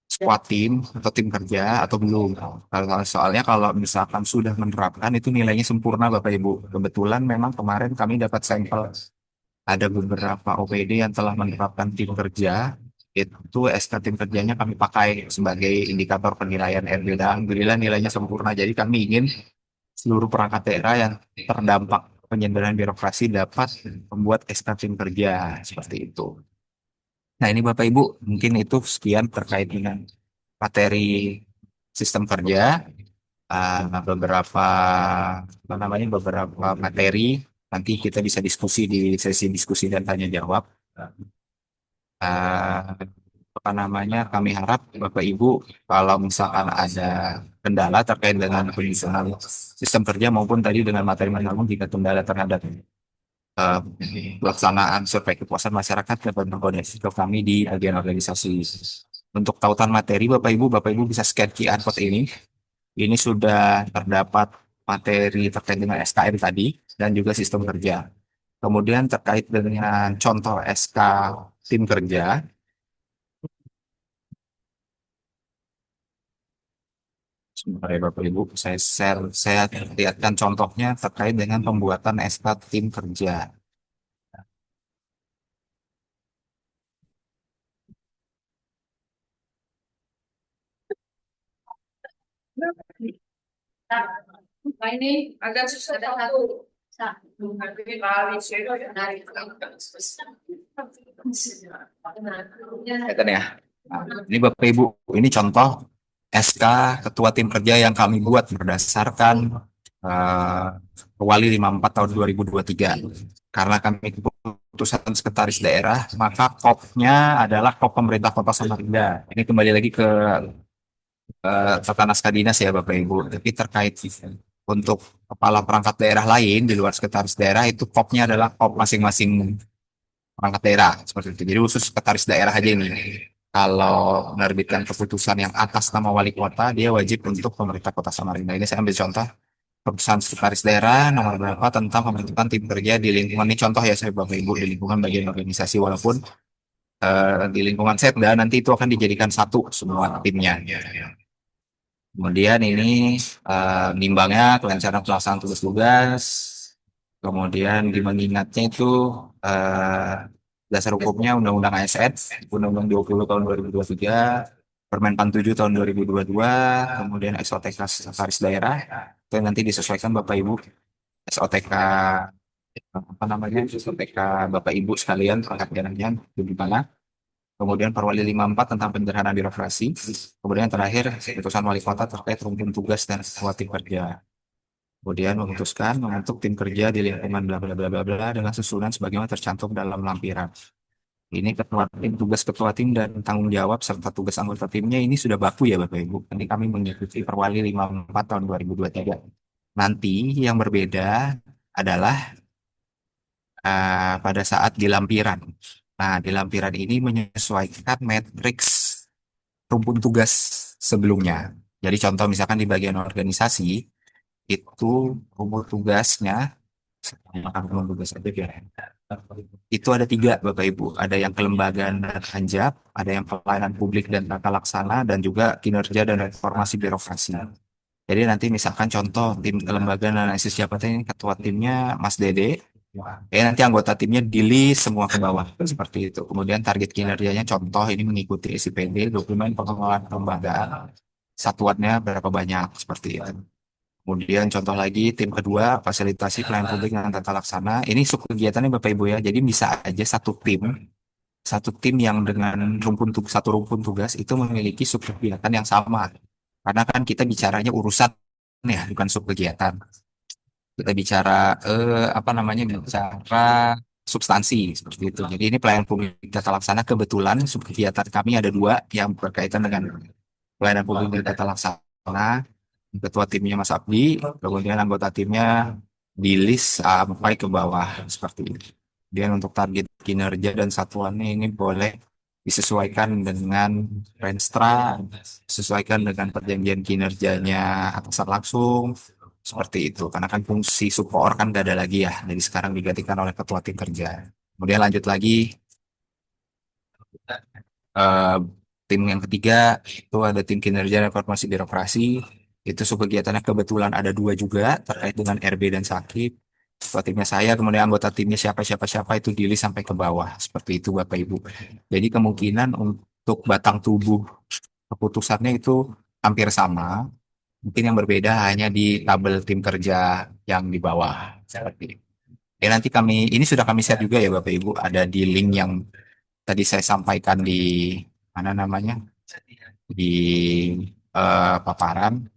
Speaker 4: squad tim atau tim kerja atau belum? Soalnya kalau misalkan sudah menerapkan itu nilainya sempurna Bapak Ibu. Kebetulan memang kemarin kami dapat sampel ada beberapa OPD yang telah menerapkan tim kerja, itu SK tim kerjanya kami pakai sebagai indikator penilaian RB dan alhamdulillah nilainya sempurna. Jadi kami ingin seluruh perangkat daerah yang terdampak penyederhanaan birokrasi dapat membuat SK tim kerja seperti itu. Nah ini Bapak Ibu mungkin itu sekian terkait dengan materi sistem kerja. Beberapa beberapa materi nanti kita bisa diskusi di sesi diskusi dan tanya jawab. Eh, Kami harap Bapak Ibu kalau misalkan ada kendala terkait dengan penyusunan sistem kerja maupun tadi dengan materi-materi jika kendala terhadap eh, pelaksanaan survei kepuasan masyarakat dapat berkoordinasi ke kami di bagian organisasi. Untuk tautan materi Bapak Ibu bisa scan QR code ini. Ini sudah terdapat materi terkait dengan SKM tadi dan juga sistem kerja. Kemudian terkait dengan contoh SK tim kerja, sebentar ya Bapak Ibu, saya lihatkan contohnya terkait dengan pembuatan SK tim kerja.
Speaker 5: Nah, ini agak susah ada satu.
Speaker 4: Kelihatan ya. Nah, ini Bapak Ibu, ini contoh SK Ketua Tim Kerja yang kami buat berdasarkan eh, Wali 54 tahun 2023. Karena kami keputusan sekretaris daerah, maka KOP-nya adalah KOP pemerintah Kota Samarinda. Ini kembali lagi ke tata naskah dinas ya Bapak Ibu. Tapi terkait untuk kepala perangkat daerah lain di luar sekretaris daerah itu KOP-nya adalah KOP masing-masing perangkat daerah seperti itu. Jadi khusus sekretaris daerah aja ini. Kalau menerbitkan keputusan yang atas nama wali kota, dia wajib untuk pemerintah Kota Samarinda. Ini saya ambil contoh keputusan sekretaris daerah nomor berapa tentang pembentukan tim kerja di lingkungan ini contoh ya saya Bapak Ibu di lingkungan bagian organisasi walaupun di lingkungan Setda nanti itu akan dijadikan satu semua timnya. Kemudian ini nimbangnya kelancaran pelaksanaan tugas-tugas. Kemudian di mengingatnya itu eh, dasar hukumnya Undang-Undang ASN, Undang-Undang 20 tahun 2023, Permen 7 tahun 2022, kemudian SOTK Sekretaris Daerah, itu nanti disesuaikan Bapak Ibu, SOTK apa namanya, SOTK Bapak Ibu sekalian, perangkat daerahnya itu di mana. Kemudian Perwali 54 tentang penyederhanaan birokrasi. Kemudian yang terakhir, keputusan wali kota terkait rumpun tugas dan ketua tim kerja. Kemudian memutuskan membentuk tim kerja di lingkungan bla bla bla bla bla dengan susunan sebagaimana tercantum dalam lampiran. Ini ketua tim, tugas ketua tim dan tanggung jawab serta tugas anggota timnya ini sudah baku ya Bapak Ibu. Nanti kami mengikuti Perwali 54 tahun 2023. Nanti yang berbeda adalah pada saat di lampiran. Nah, di lampiran ini menyesuaikan matriks rumpun tugas sebelumnya. Jadi contoh misalkan di bagian organisasi itu rumpun tugasnya makan rumpun tugas aja ya. Itu ada tiga Bapak Ibu. Ada yang kelembagaan dan hanjab, ada yang pelayanan publik dan tata laksana, dan juga kinerja dan reformasi birokrasi. Jadi nanti misalkan contoh tim kelembagaan dan analisis jabatan ini ketua timnya Mas Dede, nanti anggota timnya di list semua ke bawah seperti itu. Kemudian target kinerjanya contoh ini mengikuti SIPD, dokumen pengelolaan kelembagaan, satuannya berapa banyak seperti itu. Kemudian contoh lagi tim kedua fasilitasi pelayanan publik dan tata laksana. Ini sub kegiatannya Bapak Ibu ya. Jadi bisa aja satu tim yang dengan satu rumpun tugas itu memiliki sub kegiatan yang sama. Karena kan kita bicaranya urusan ya, bukan sub kegiatan. Kita bicara apa namanya bicara substansi seperti itu. Jadi ini pelayanan publik tata laksana kebetulan sub kegiatan kami ada dua yang berkaitan dengan pelayanan publik dan tata laksana. Ketua timnya Mas Abdi, kemudian anggota timnya di list sampai ke bawah seperti ini. Kemudian untuk target kinerja dan satuannya ini boleh disesuaikan dengan Renstra, disesuaikan dengan perjanjian kinerjanya atasan langsung, seperti itu. Karena kan fungsi support kan gak ada lagi ya, jadi sekarang digantikan oleh ketua tim kerja. Kemudian lanjut lagi, eh, tim yang ketiga itu ada tim kinerja dan reformasi birokrasi. Itu subkegiatannya kebetulan ada dua juga terkait dengan RB dan Sakit. Ketua timnya saya, kemudian anggota timnya siapa siapa siapa itu di list sampai ke bawah. Seperti itu Bapak Ibu. Jadi kemungkinan untuk batang tubuh keputusannya itu hampir sama. Mungkin yang berbeda hanya di tabel tim kerja yang di bawah. Seperti itu. Nanti ini sudah kami share juga ya Bapak Ibu. Ada di link yang tadi saya sampaikan di mana namanya di paparan.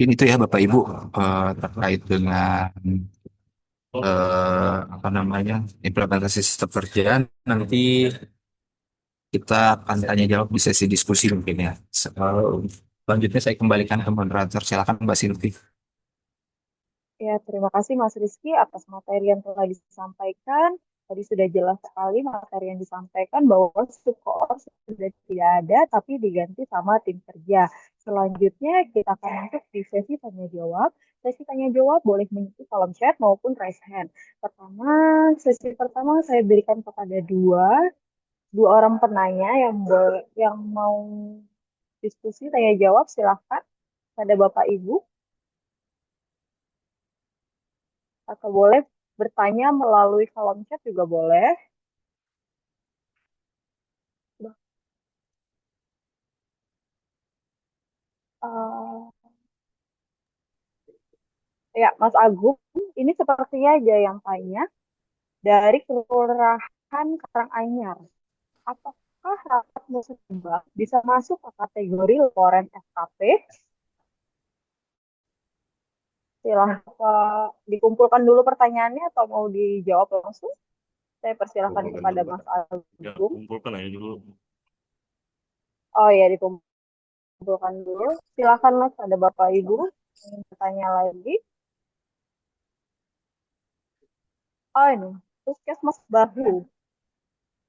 Speaker 4: Mungkin itu ya Bapak Ibu terkait dengan apa namanya implementasi sistem kerja. Nanti kita akan tanya jawab di sesi diskusi mungkin ya. Selanjutnya saya kembalikan ke moderator. Silakan Mbak Silvi.
Speaker 2: Ya, terima kasih Mas Rizky atas materi yang telah disampaikan. Tadi sudah jelas sekali materi yang disampaikan bahwa Sukor sudah tidak ada, tapi diganti sama tim kerja. Selanjutnya kita akan masuk di sesi tanya jawab. Sesi tanya jawab boleh mengisi kolom chat maupun raise hand. Sesi pertama saya berikan kepada dua orang penanya yang mau diskusi tanya jawab. Silahkan pada Bapak Ibu, atau boleh bertanya melalui kolom chat juga boleh. Eh, ya, Mas Agung, ini sepertinya aja yang tanya dari Kelurahan Karanganyar. Apakah rapat musibah bisa masuk ke kategori laporan SKP? Silahkan dikumpulkan dulu pertanyaannya atau mau dijawab langsung. Saya persilahkan
Speaker 1: Kumpulkan
Speaker 2: kepada
Speaker 1: dulu, Mbak.
Speaker 2: Mas
Speaker 1: Ya,
Speaker 2: Agung.
Speaker 1: kumpulkan aja dulu.
Speaker 2: Oh ya, dikumpulkan dulu. Silahkan Mas, ada Bapak Ibu yang bertanya lagi. Oh ini, Puskesmas Bahu.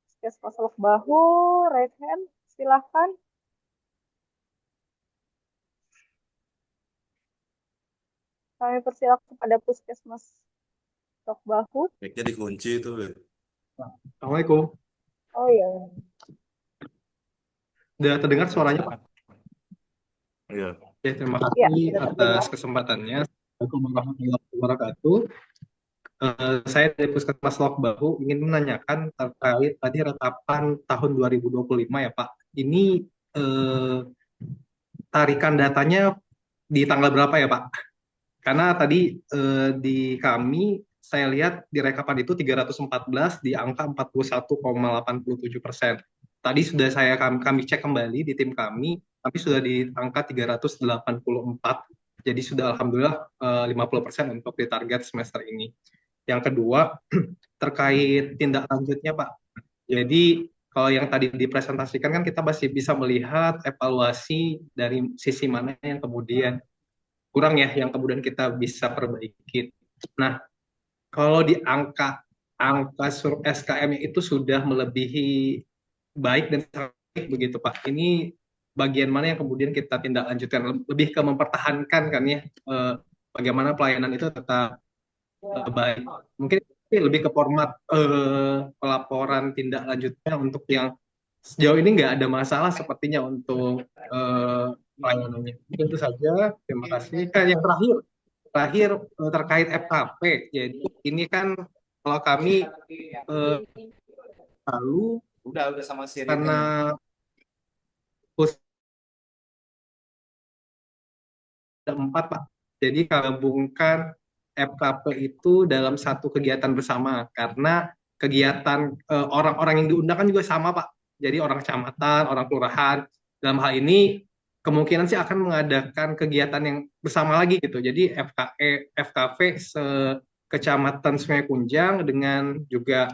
Speaker 2: Puskesmas Lebak Bahu, right hand, silahkan. Kami persilakan kepada Puskesmas Lebak Bahu.
Speaker 1: Mic-nya dikunci itu.
Speaker 6: Assalamualaikum.
Speaker 2: Oh iya.
Speaker 6: Udah terdengar suaranya, Pak?
Speaker 1: Iya.
Speaker 6: Ya, terima
Speaker 2: Iya,
Speaker 6: kasih
Speaker 2: sudah
Speaker 6: atas
Speaker 2: terdengar.
Speaker 6: kesempatannya. Assalamualaikum warahmatullahi wabarakatuh. Saya dari Puskesmas Lok Bahu ingin menanyakan terkait tadi ratapan tahun 2025 ya, Pak. Ini tarikan datanya di tanggal berapa ya, Pak? Karena tadi di kami saya lihat di rekapan itu 314 di angka 41,87%. Tadi sudah kami cek kembali di tim kami sudah di angka 384. Jadi sudah alhamdulillah 50% untuk di target semester ini. Yang kedua, terkait tindak lanjutnya, Pak. Jadi kalau yang tadi dipresentasikan kan kita masih bisa melihat evaluasi dari sisi mana yang kemudian kurang ya, yang kemudian kita bisa perbaiki. Nah, kalau di angka SKM itu sudah melebihi baik dan sangat baik begitu Pak. Ini bagian mana yang kemudian kita tindak lanjutkan, lebih ke mempertahankan kan ya, bagaimana pelayanan itu tetap baik. Mungkin lebih ke format pelaporan tindak lanjutnya untuk yang sejauh ini nggak ada masalah sepertinya untuk pelayanannya. Itu saja. Terima kasih. Yang terakhir terkait FKP. Jadi ini kan kalau kami lalu
Speaker 4: Udah sama si
Speaker 6: karena ada 4 Pak. Jadi gabungkan FKP itu dalam satu kegiatan bersama karena kegiatan orang-orang yang diundang kan juga sama Pak. Jadi orang kecamatan, orang kelurahan. Dalam hal ini kemungkinan sih akan mengadakan kegiatan yang bersama lagi gitu. Jadi FKV kecamatan Sungai Kunjang dengan juga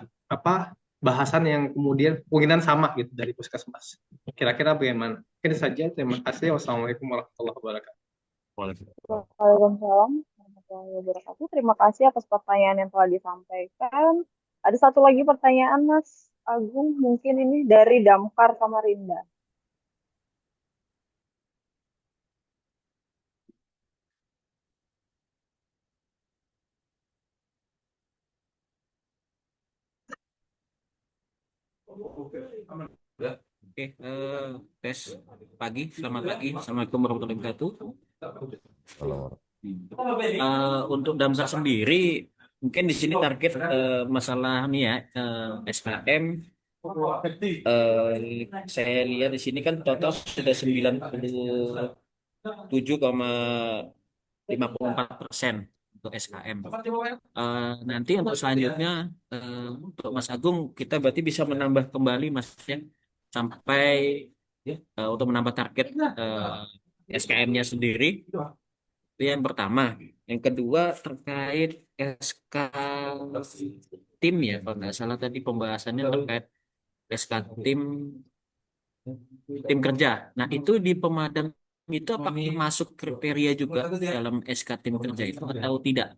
Speaker 6: bahasan yang kemudian kemungkinan sama gitu dari puskesmas. Kira-kira bagaimana? Itu saja. Terima kasih. Wassalamualaikum warahmatullahi wabarakatuh.
Speaker 1: Waalaikumsalam.
Speaker 2: Waalaikumsalam warahmatullahi wabarakatuh. Terima kasih atas pertanyaan yang telah disampaikan. Ada satu lagi pertanyaan, Mas Agung, mungkin ini dari Damkar Samarinda.
Speaker 7: Ya, oke, tes pagi, selamat pagi, assalamualaikum warahmatullahi wabarakatuh.
Speaker 3: Kalau
Speaker 7: Untuk Damkar sendiri, mungkin di sini target masalah nih ya, SKM. Saya lihat di sini kan total sudah 97,54% untuk SKM. Nanti untuk selanjutnya untuk Mas Agung kita berarti bisa menambah kembali Mas ya sampai untuk menambah target SKM-nya sendiri. Itu yang pertama. Yang kedua terkait SK tim ya, kalau nggak salah tadi pembahasannya terkait SK tim kerja. Nah itu di Pemadam itu apakah masuk kriteria juga dalam SK tim kerja itu atau tidak?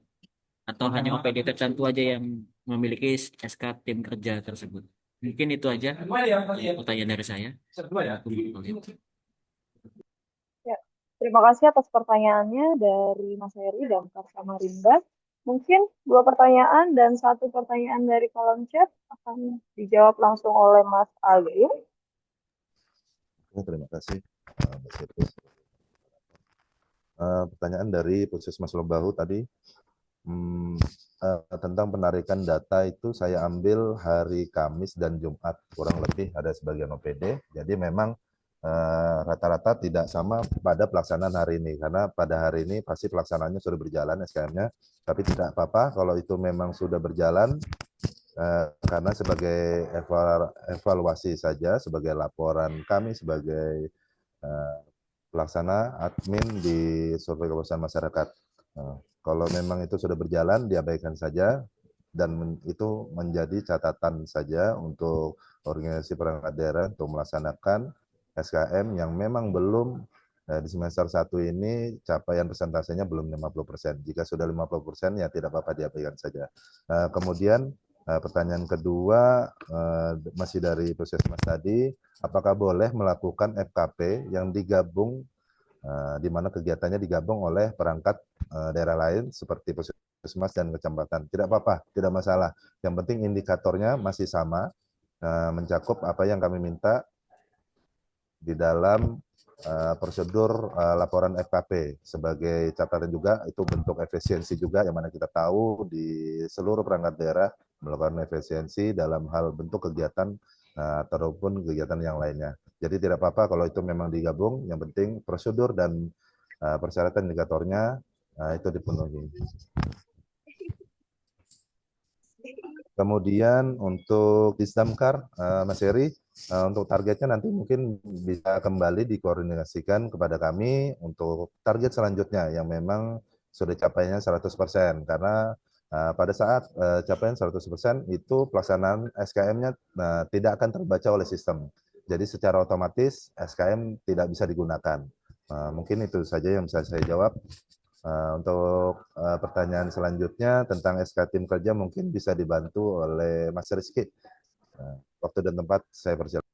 Speaker 7: Atau hanya OPD tertentu aja yang memiliki SK tim kerja tersebut? Mungkin itu aja pertanyaan dari saya.
Speaker 2: Ya, terima kasih atas pertanyaannya dari Mas Heri Damkar Samarinda. Mungkin 2 pertanyaan dan 1 pertanyaan dari kolom chat akan dijawab langsung oleh Mas Agung.
Speaker 3: terima kasih, Mbak Sirkus. Pertanyaan dari Puskesmas Lombahu tadi tentang penarikan data itu saya ambil hari Kamis dan Jumat, kurang lebih ada sebagian OPD. Jadi memang rata-rata tidak sama pada pelaksanaan hari ini, karena pada hari ini pasti pelaksanaannya sudah berjalan SKM-nya, tapi tidak apa-apa kalau itu memang sudah berjalan, karena sebagai evaluasi saja, sebagai laporan kami sebagai pelaksana admin di survei kepuasan masyarakat. Kalau memang itu sudah berjalan, diabaikan saja, dan itu menjadi catatan saja untuk organisasi perangkat daerah untuk melaksanakan SKM yang memang belum di semester 1 ini capaian persentasenya belum 50%. Jika sudah 50% ya tidak apa-apa diabaikan saja. Kemudian pertanyaan kedua masih dari Puskesmas tadi, apakah boleh melakukan FKP yang digabung di mana kegiatannya digabung oleh perangkat daerah lain seperti puskesmas dan kecamatan? Tidak apa-apa, tidak masalah. Yang penting indikatornya masih sama, mencakup apa yang kami minta di dalam prosedur laporan FKP. Sebagai catatan juga, itu bentuk efisiensi juga, yang mana kita tahu di seluruh perangkat daerah melakukan efisiensi dalam hal bentuk kegiatan ataupun kegiatan yang lainnya. Jadi tidak apa-apa kalau itu memang digabung, yang penting prosedur dan persyaratan indikatornya itu dipenuhi. Kemudian untuk Disdamkar, Mas Heri, untuk targetnya nanti mungkin bisa kembali dikoordinasikan kepada kami untuk target selanjutnya yang memang sudah capainya 100%. Karena pada saat capaian 100% itu pelaksanaan SKM-nya tidak akan terbaca oleh sistem. Jadi secara otomatis SKM tidak bisa digunakan. Mungkin itu saja yang bisa saya jawab. Untuk pertanyaan selanjutnya tentang SK tim kerja mungkin bisa dibantu oleh Mas Rizky. Waktu dan tempat saya persilakan.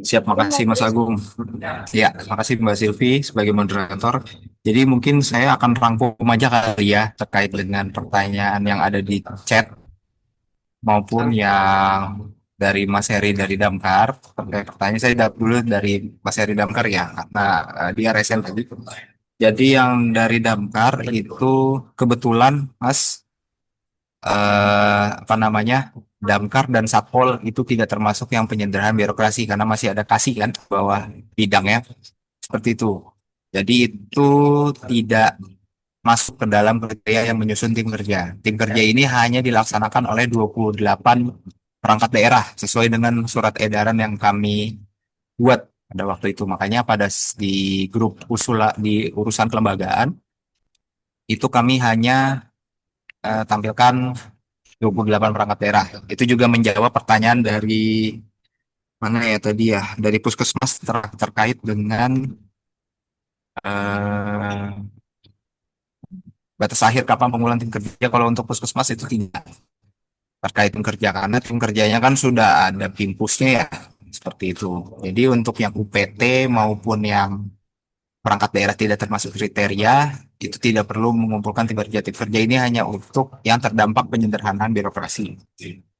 Speaker 4: Siap, makasih Mas Agung. Ya, makasih Mbak Silvi sebagai moderator. Jadi mungkin saya akan rangkum aja kali ya terkait dengan pertanyaan yang ada di chat maupun yang dari Mas Heri dari Damkar. Terkait pertanyaan saya dulu dari Mas Heri Damkar ya, karena dia resen tadi. Jadi yang dari Damkar itu kebetulan Mas apa namanya, Damkar dan Satpol itu tidak termasuk yang penyederhanaan birokrasi karena masih ada kasih kan di bawah bidangnya seperti itu. Jadi itu tidak masuk ke dalam kriteria yang menyusun tim kerja. Tim kerja ini hanya dilaksanakan oleh 28 perangkat daerah sesuai dengan surat edaran yang kami buat pada waktu itu. Makanya di grup di urusan kelembagaan itu kami hanya tampilkan 28 perangkat daerah. Itu juga menjawab pertanyaan dari mana ya tadi ya, dari Puskesmas terkait dengan eh, batas akhir kapan pengumpulan tim kerja. Kalau untuk Puskesmas itu tidak terkait tim kerja karena tim kerjanya kan sudah ada pimpusnya ya, seperti itu. Jadi untuk yang UPT maupun yang perangkat daerah tidak termasuk kriteria itu tidak perlu mengumpulkan tim kerja. Tim kerja ini hanya untuk yang terdampak penyederhanaan birokrasi.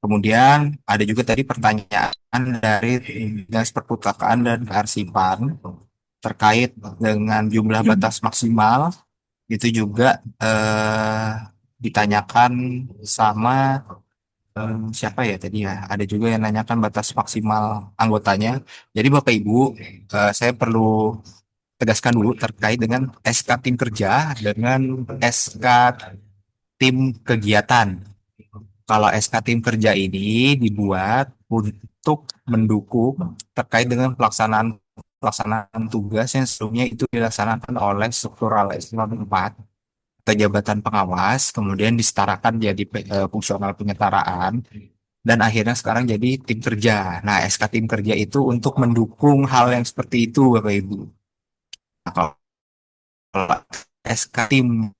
Speaker 4: Kemudian ada juga tadi pertanyaan dari Dinas Perpustakaan dan Kearsipan terkait dengan jumlah batas maksimal. Itu juga ditanyakan sama siapa ya tadi ya. Ada juga yang nanyakan batas maksimal anggotanya. Jadi Bapak Ibu, saya perlu tegaskan dulu terkait dengan SK tim kerja dengan SK tim kegiatan. Kalau SK tim kerja ini dibuat untuk mendukung terkait dengan pelaksanaan tugas yang sebelumnya itu dilaksanakan oleh struktural eselon 4 atau jabatan pengawas, kemudian disetarakan jadi fungsional penyetaraan, dan akhirnya sekarang jadi tim kerja. Nah, SK tim kerja itu untuk mendukung hal yang seperti itu, Bapak Ibu. Nah, kalau SK tim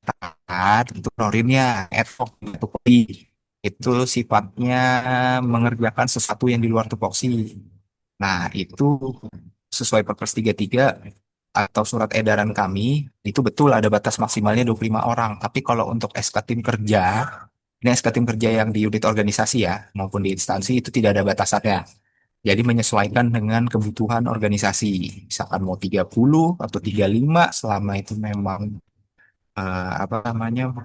Speaker 4: taat untuk norinnya ad hoc tupoksi itu sifatnya mengerjakan sesuatu yang di luar tupoksi. Nah, itu sesuai Perpres 33 atau surat edaran kami, itu betul ada batas maksimalnya 25 orang. Tapi kalau untuk SK tim kerja, ini SK tim kerja yang di unit organisasi ya, maupun di instansi itu tidak ada batasannya. Jadi menyesuaikan dengan kebutuhan organisasi. Misalkan mau 30 atau 35 selama itu memang apa namanya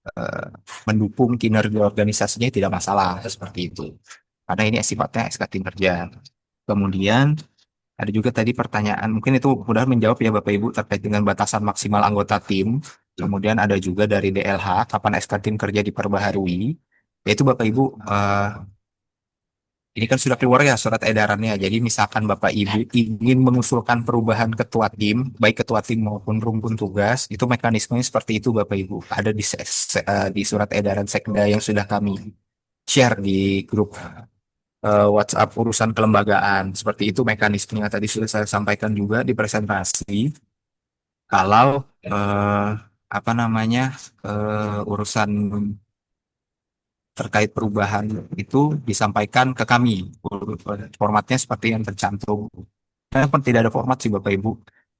Speaker 4: eh, mendukung kinerja organisasinya tidak masalah seperti itu. Karena ini sifatnya SK tim kerja. Kemudian ada juga tadi pertanyaan, mungkin itu mudah menjawab ya Bapak Ibu terkait dengan batasan maksimal anggota tim. Kemudian ada juga dari DLH, kapan SK tim kerja diperbaharui. Yaitu Bapak Ibu, ini kan sudah keluar ya surat edarannya. Jadi misalkan Bapak Ibu ingin mengusulkan perubahan ketua tim, baik ketua tim maupun rumpun tugas, itu mekanismenya seperti itu Bapak Ibu. Ada di surat edaran Sekda yang sudah kami share di grup. WhatsApp urusan kelembagaan. Seperti itu mekanismenya tadi sudah saya sampaikan juga di presentasi. Kalau apa namanya urusan terkait perubahan itu disampaikan ke kami. Formatnya seperti yang tercantum. Kan tidak ada format sih Bapak Ibu.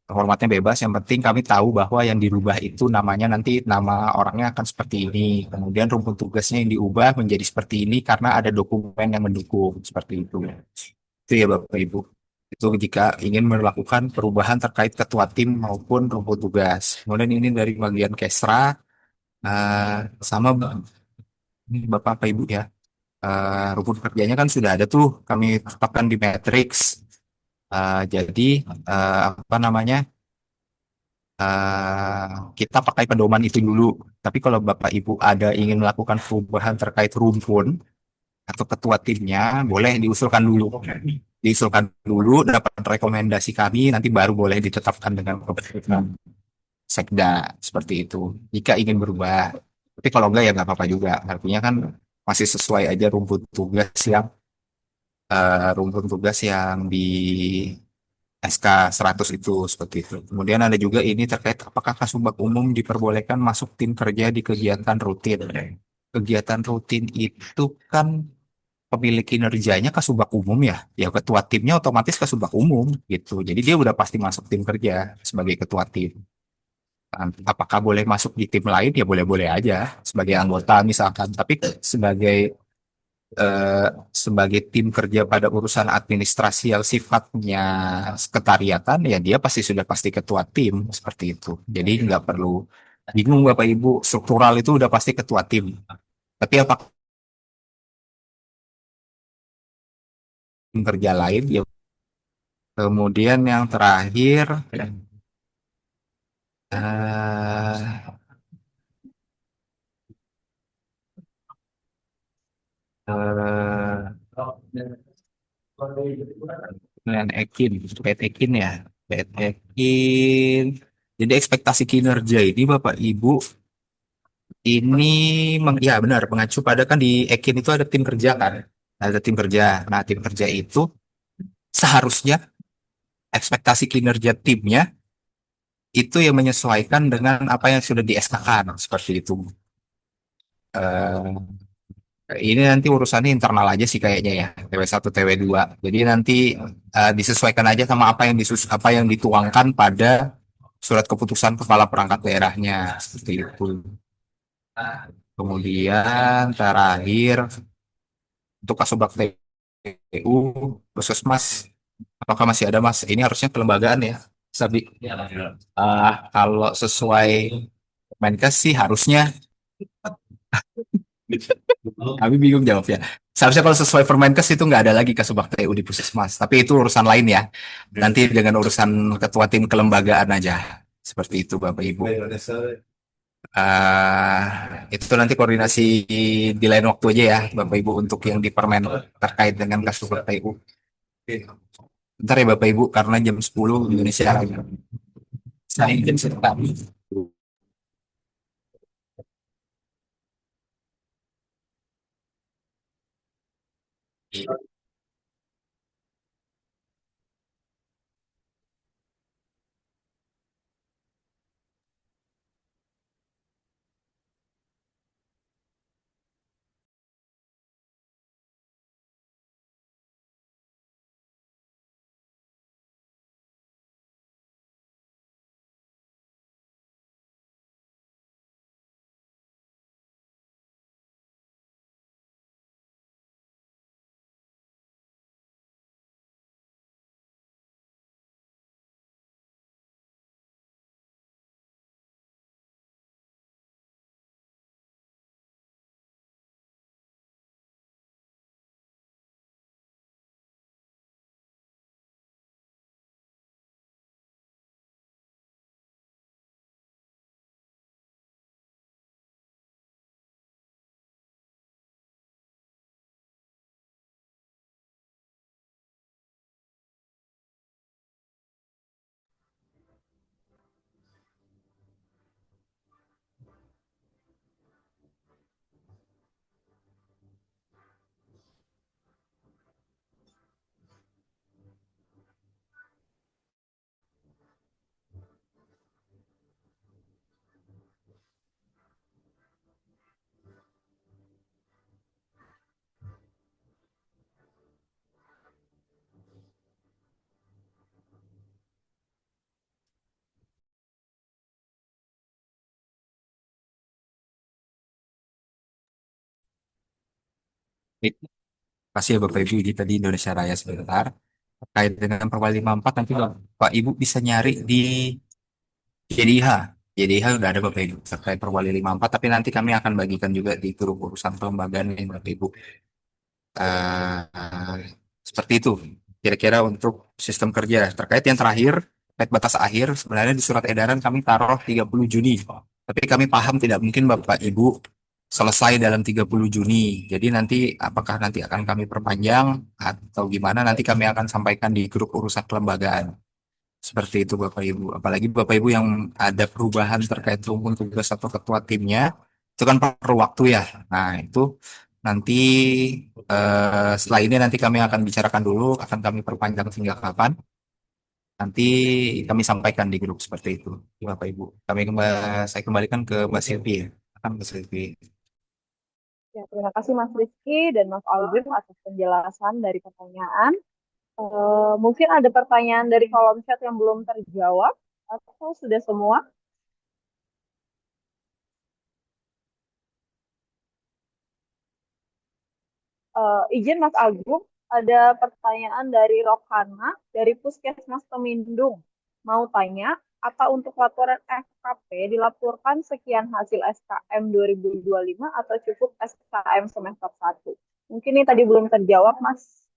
Speaker 4: Formatnya bebas, yang penting kami tahu bahwa yang dirubah itu namanya nanti nama orangnya akan seperti ini. Kemudian rumpun tugasnya yang diubah menjadi seperti ini karena ada dokumen yang mendukung seperti itu. Itu ya Bapak Ibu. Itu jika ingin melakukan perubahan terkait ketua tim maupun rumpun tugas. Kemudian ini dari bagian Kesra, sama Bapak Bapak Ibu ya. Rumpun kerjanya kan sudah ada tuh kami tetapkan di matrix. Jadi apa namanya kita pakai pedoman itu dulu. Tapi kalau Bapak Ibu ada ingin melakukan perubahan terkait rumpun atau ketua timnya, boleh diusulkan dulu. Diusulkan dulu, dapat rekomendasi kami, nanti baru boleh ditetapkan dengan keputusan sekda seperti itu. Jika ingin berubah, tapi kalau enggak ya nggak apa-apa juga. Artinya kan masih sesuai aja rumpun tugas yang di SK 100 itu seperti itu. Kemudian ada juga ini terkait apakah Kasubag umum diperbolehkan masuk tim kerja di kegiatan rutin. Kegiatan rutin itu kan pemilik kinerjanya Kasubag umum ya. Ya ketua timnya otomatis Kasubag umum gitu. Jadi dia udah pasti masuk tim kerja sebagai ketua tim. Apakah boleh masuk di tim lain? Ya boleh-boleh aja sebagai anggota misalkan. Tapi eh, sebagai tim kerja pada urusan administrasi yang sifatnya sekretariatan, ya dia pasti ketua tim seperti itu. Jadi nggak perlu bingung Bapak Ibu, struktural itu udah pasti ketua tim. Tapi apakah tim kerja lain? Ya. Kemudian yang terakhir, eh, Plan Ekin, Pet Ekin ya, Pet Ekin. Jadi ekspektasi kinerja ini Bapak Ibu ini ya benar mengacu pada kan di Ekin itu ada tim kerja kan, ada tim kerja. Nah tim kerja itu seharusnya ekspektasi kinerja timnya itu yang menyesuaikan dengan apa yang sudah di SK-kan seperti itu. Ini nanti urusannya internal aja sih kayaknya ya, TW1 TW2. Jadi nanti disesuaikan aja sama apa yang dituangkan pada surat keputusan kepala perangkat daerahnya seperti itu. Kemudian terakhir untuk Kasubag TU Puskesmas, apakah masih ada Mas? Ini harusnya kelembagaan ya, Sabi. Kalau sesuai Menkes sih harusnya. Kami bingung jawabnya. Seharusnya kalau sesuai Permenkes itu nggak ada lagi Kasubag TU di Puskesmas. Tapi itu urusan lain ya. Nanti dengan urusan ketua tim kelembagaan aja. Seperti itu Bapak Ibu. Itu nanti koordinasi di lain waktu aja ya Bapak Ibu untuk yang di Permen terkait dengan Kasubag TU. Bentar ya Bapak Ibu karena jam 10 Indonesia. Saya jam 11. Baik, terima kasih ya Bapak Ibu ini tadi Indonesia Raya sebentar. Terkait dengan Perwali 54 nanti Bapak Ibu bisa nyari di JDIH. JDIH udah ada Bapak Ibu terkait Perwali 54, tapi nanti kami akan bagikan juga di grup urusan pelembagaan ini Bapak Ibu. Eh, Seperti itu. Kira-kira untuk sistem kerja. Terkait yang terakhir, terkait batas akhir, sebenarnya di surat edaran kami taruh 30 Juni. Tapi kami paham tidak mungkin Bapak Ibu selesai dalam 30 Juni. Jadi nanti apakah nanti akan kami perpanjang atau gimana nanti kami akan sampaikan di grup urusan kelembagaan. Seperti itu Bapak Ibu. Apalagi Bapak Ibu yang ada perubahan terkait rumpun tugas atau ketua timnya, itu kan perlu waktu ya. Nah, itu nanti setelah ini nanti kami akan bicarakan dulu, akan kami perpanjang hingga kapan. Nanti kami sampaikan di grup seperti itu, Bapak Ibu. Saya kembalikan ke Mbak Silvi ya. Akan Mbak Silvi.
Speaker 2: Ya, terima kasih Mas Rizky dan Mas Alvin atas penjelasan dari pertanyaan. Mungkin ada pertanyaan dari kolom chat yang belum terjawab atau sudah semua? Izin Mas Agung, ada pertanyaan dari Rohana dari Puskesmas Temindung. Mau tanya, apa untuk laporan FKP dilaporkan sekian hasil SKM 2025 atau cukup SKM semester 1? Mungkin ini tadi belum terjawab, Mas.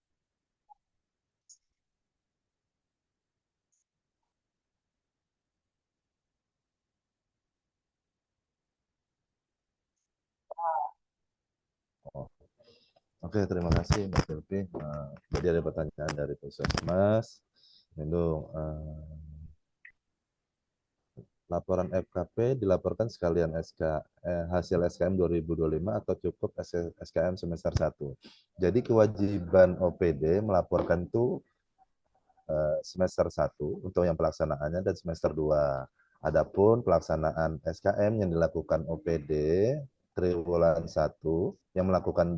Speaker 3: Oh, oke, terima kasih Mbak Silvi. Jadi ada pertanyaan dari Puskesmas. Lindung, laporan FKP dilaporkan sekalian hasil SKM 2025 atau cukup SKM semester 1. Jadi kewajiban OPD melaporkan itu semester 1 untuk yang pelaksanaannya dan semester 2. Adapun pelaksanaan SKM yang dilakukan OPD triwulan 1 yang melakukan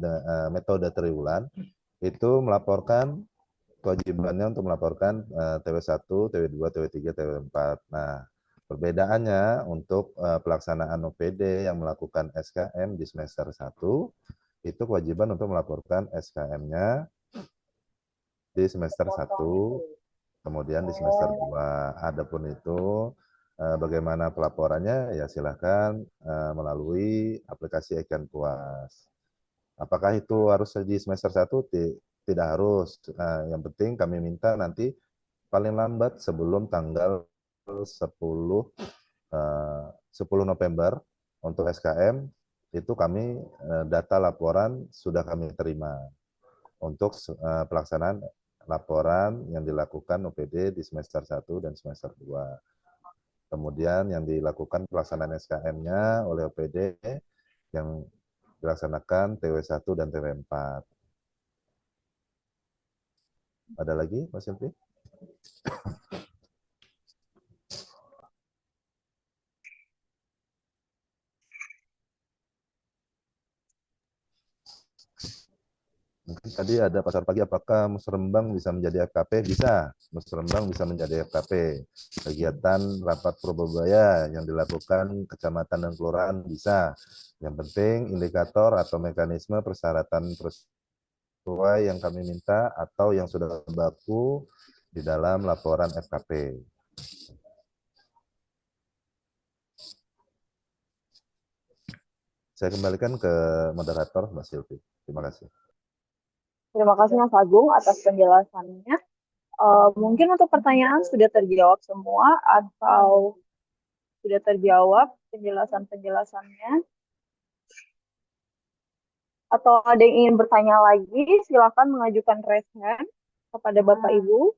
Speaker 3: metode triwulan itu melaporkan kewajibannya untuk melaporkan TW1, TW2, TW3, TW4. Nah, perbedaannya untuk pelaksanaan OPD yang melakukan SKM di semester 1 itu kewajiban untuk melaporkan SKM-nya di semester 1, kemudian di semester 2. Adapun itu bagaimana pelaporannya ya silahkan melalui aplikasi Ikan Puas. Apakah itu harus di semester 1? Tidak harus. Yang penting kami minta nanti paling lambat sebelum tanggal 10 November untuk SKM itu kami data laporan sudah kami terima untuk pelaksanaan laporan yang dilakukan OPD di semester 1 dan semester 2. Kemudian yang dilakukan pelaksanaan SKM-nya oleh OPD yang dilaksanakan TW1 dan TW4. Ada lagi, Mas Silvi? Mungkin tadi ada pasar pagi, apakah Musrembang bisa menjadi FKP? Bisa, Musrembang bisa menjadi FKP. Kegiatan rapat Probabaya yang dilakukan kecamatan dan kelurahan bisa. Yang penting indikator atau mekanisme persyaratan sesuai yang kami minta atau yang sudah baku di dalam laporan FKP. Saya kembalikan ke moderator, Mbak Silvi. Terima kasih.
Speaker 2: Terima kasih Mas Agung atas penjelasannya. Mungkin untuk pertanyaan sudah terjawab semua atau sudah terjawab penjelasan-penjelasannya? Atau ada yang ingin bertanya lagi, silakan mengajukan raise hand kepada Bapak Ibu.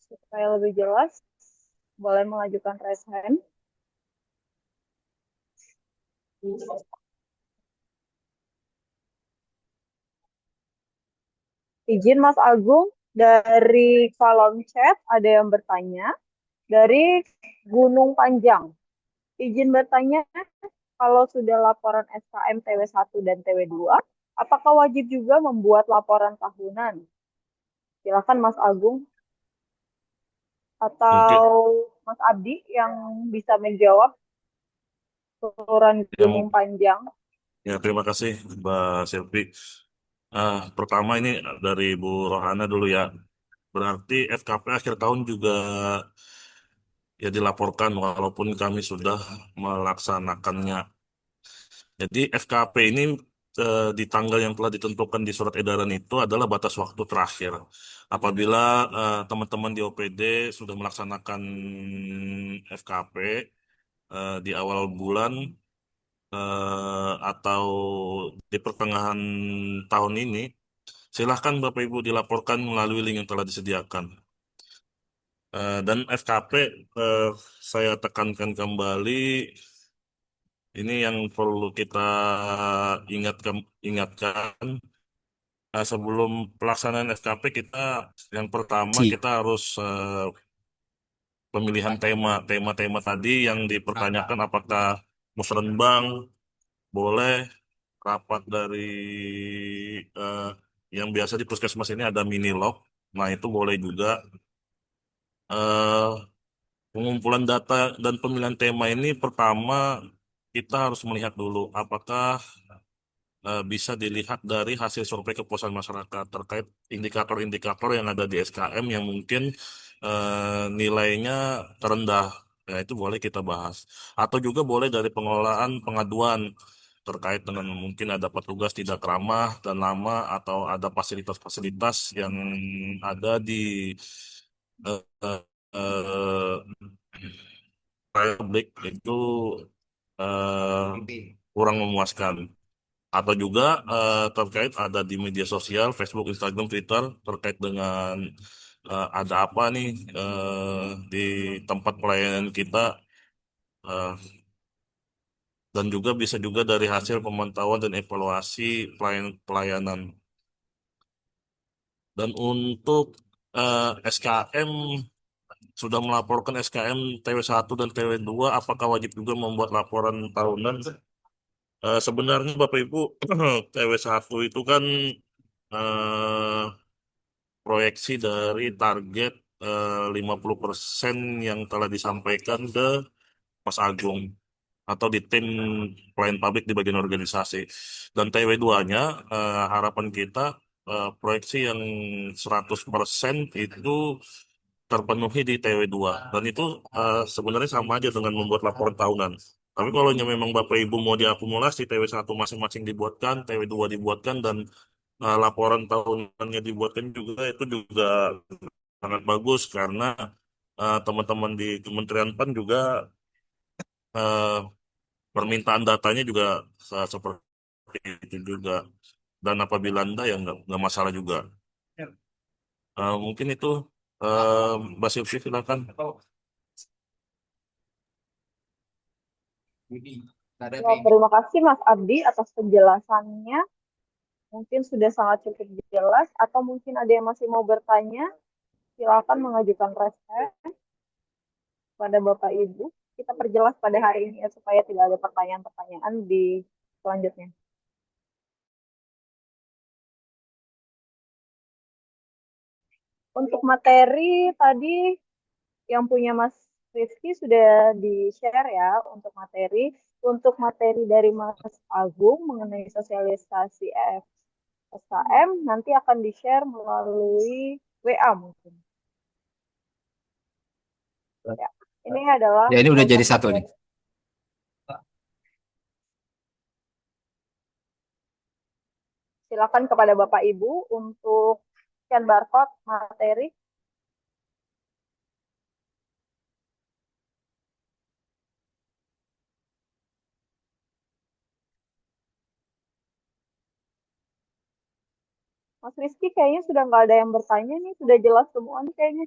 Speaker 2: Supaya lebih jelas, boleh mengajukan raise hand. Izin Mas Agung, dari kolom chat ada yang bertanya, dari Gunung Panjang. Izin bertanya, kalau sudah laporan SKM TW1 dan TW2, apakah wajib juga membuat laporan tahunan? Silakan Mas Agung. Atau
Speaker 1: Mungkin
Speaker 2: Mas Abdi yang bisa menjawab Kelurahan
Speaker 1: yang
Speaker 2: Gunung Panjang.
Speaker 1: Ya, terima kasih Mbak Selvi. Pertama ini dari Bu Rohana dulu ya. Berarti FKP akhir tahun juga ya dilaporkan walaupun kami sudah melaksanakannya. Jadi FKP ini di tanggal yang telah ditentukan di surat edaran itu adalah batas waktu terakhir. Apabila teman-teman di OPD sudah melaksanakan FKP di awal bulan atau di pertengahan tahun ini, silahkan Bapak Ibu dilaporkan melalui link yang telah disediakan. Dan FKP eh, saya tekankan kembali, ini yang perlu kita ingatkan. Sebelum pelaksanaan SKP kita yang pertama
Speaker 4: Si.
Speaker 1: kita harus pemilihan tema tadi yang dipertanyakan apakah musrenbang boleh, rapat dari eh, yang biasa di puskesmas ini ada mini log, nah itu boleh juga. eh Pengumpulan data dan pemilihan tema ini pertama kita harus melihat dulu apakah bisa dilihat dari hasil survei kepuasan masyarakat terkait indikator-indikator yang ada di SKM yang mungkin nilainya terendah. Ya, itu boleh kita bahas. Atau juga boleh dari pengelolaan pengaduan terkait dengan mungkin ada petugas tidak ramah dan lama atau ada fasilitas-fasilitas yang ada di eh, eh, publik itu kurang memuaskan. Atau juga terkait ada di media sosial, Facebook, Instagram, Twitter, terkait dengan ada apa nih di tempat pelayanan kita, eh, dan juga bisa juga dari hasil pemantauan dan evaluasi pelayanan. Dan untuk SKM, sudah melaporkan SKM TW1 dan TW2, apakah wajib juga membuat laporan tahunan? Sebenarnya Bapak Ibu, TW1 itu kan eh, proyeksi dari target 50% yang telah disampaikan ke Mas Agung atau di tim pelayan publik di bagian organisasi. Dan TW2-nya harapan kita proyeksi yang 100% itu terpenuhi di TW2. Dan itu sebenarnya sama aja dengan membuat laporan tahunan. Tapi kalau memang Bapak Ibu mau diakumulasi, TW1 masing-masing dibuatkan, TW2 dibuatkan, dan laporan tahunannya dibuatkan juga, itu juga sangat bagus karena teman-teman di Kementerian PAN juga eh, permintaan datanya juga seperti itu juga. Dan apabila anda ya nggak masalah juga. Mungkin itu Mbak Sylvie silakan.
Speaker 2: Ya, terima kasih Mas Abdi atas penjelasannya. Mungkin sudah sangat cukup jelas, atau mungkin ada yang masih mau bertanya, silakan mengajukan request pada Bapak Ibu. Kita perjelas pada hari ini ya, supaya tidak ada pertanyaan-pertanyaan di selanjutnya. Untuk materi tadi yang punya Mas Rizky sudah di-share ya untuk materi. Untuk materi dari Mas Agung mengenai sosialisasi SKM nanti akan di-share melalui WA mungkin. Ya, ini adalah
Speaker 4: Ya, ini udah jadi
Speaker 2: untuk
Speaker 4: satu nih.
Speaker 2: materi. Silakan kepada Bapak Ibu untuk scan barcode materi. Mas Rizky kayaknya sudah nggak ada yang bertanya nih, sudah jelas semua nih kayaknya.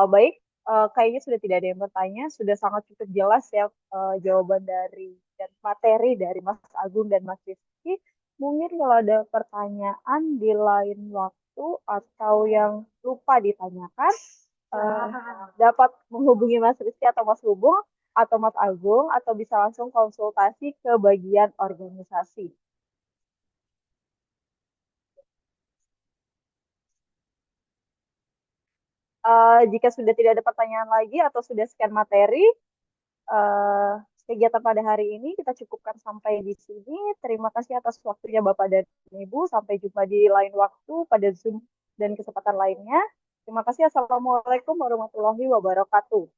Speaker 2: Baik, kayaknya sudah tidak ada yang bertanya, sudah sangat cukup jelas ya jawaban dari dan materi dari Mas Agung dan Mas Rizky. Mungkin kalau ada pertanyaan di lain waktu atau yang lupa ditanyakan, eh, dapat menghubungi Mas Rizky atau Mas Hubung atau Mas Agung atau bisa langsung konsultasi ke bagian organisasi. Jika sudah tidak ada pertanyaan lagi atau sudah sekian materi, eh, kegiatan pada hari ini kita cukupkan sampai di sini. Terima kasih atas waktunya Bapak dan Ibu. Sampai jumpa di lain waktu pada Zoom dan kesempatan lainnya. Terima kasih. Assalamualaikum warahmatullahi wabarakatuh.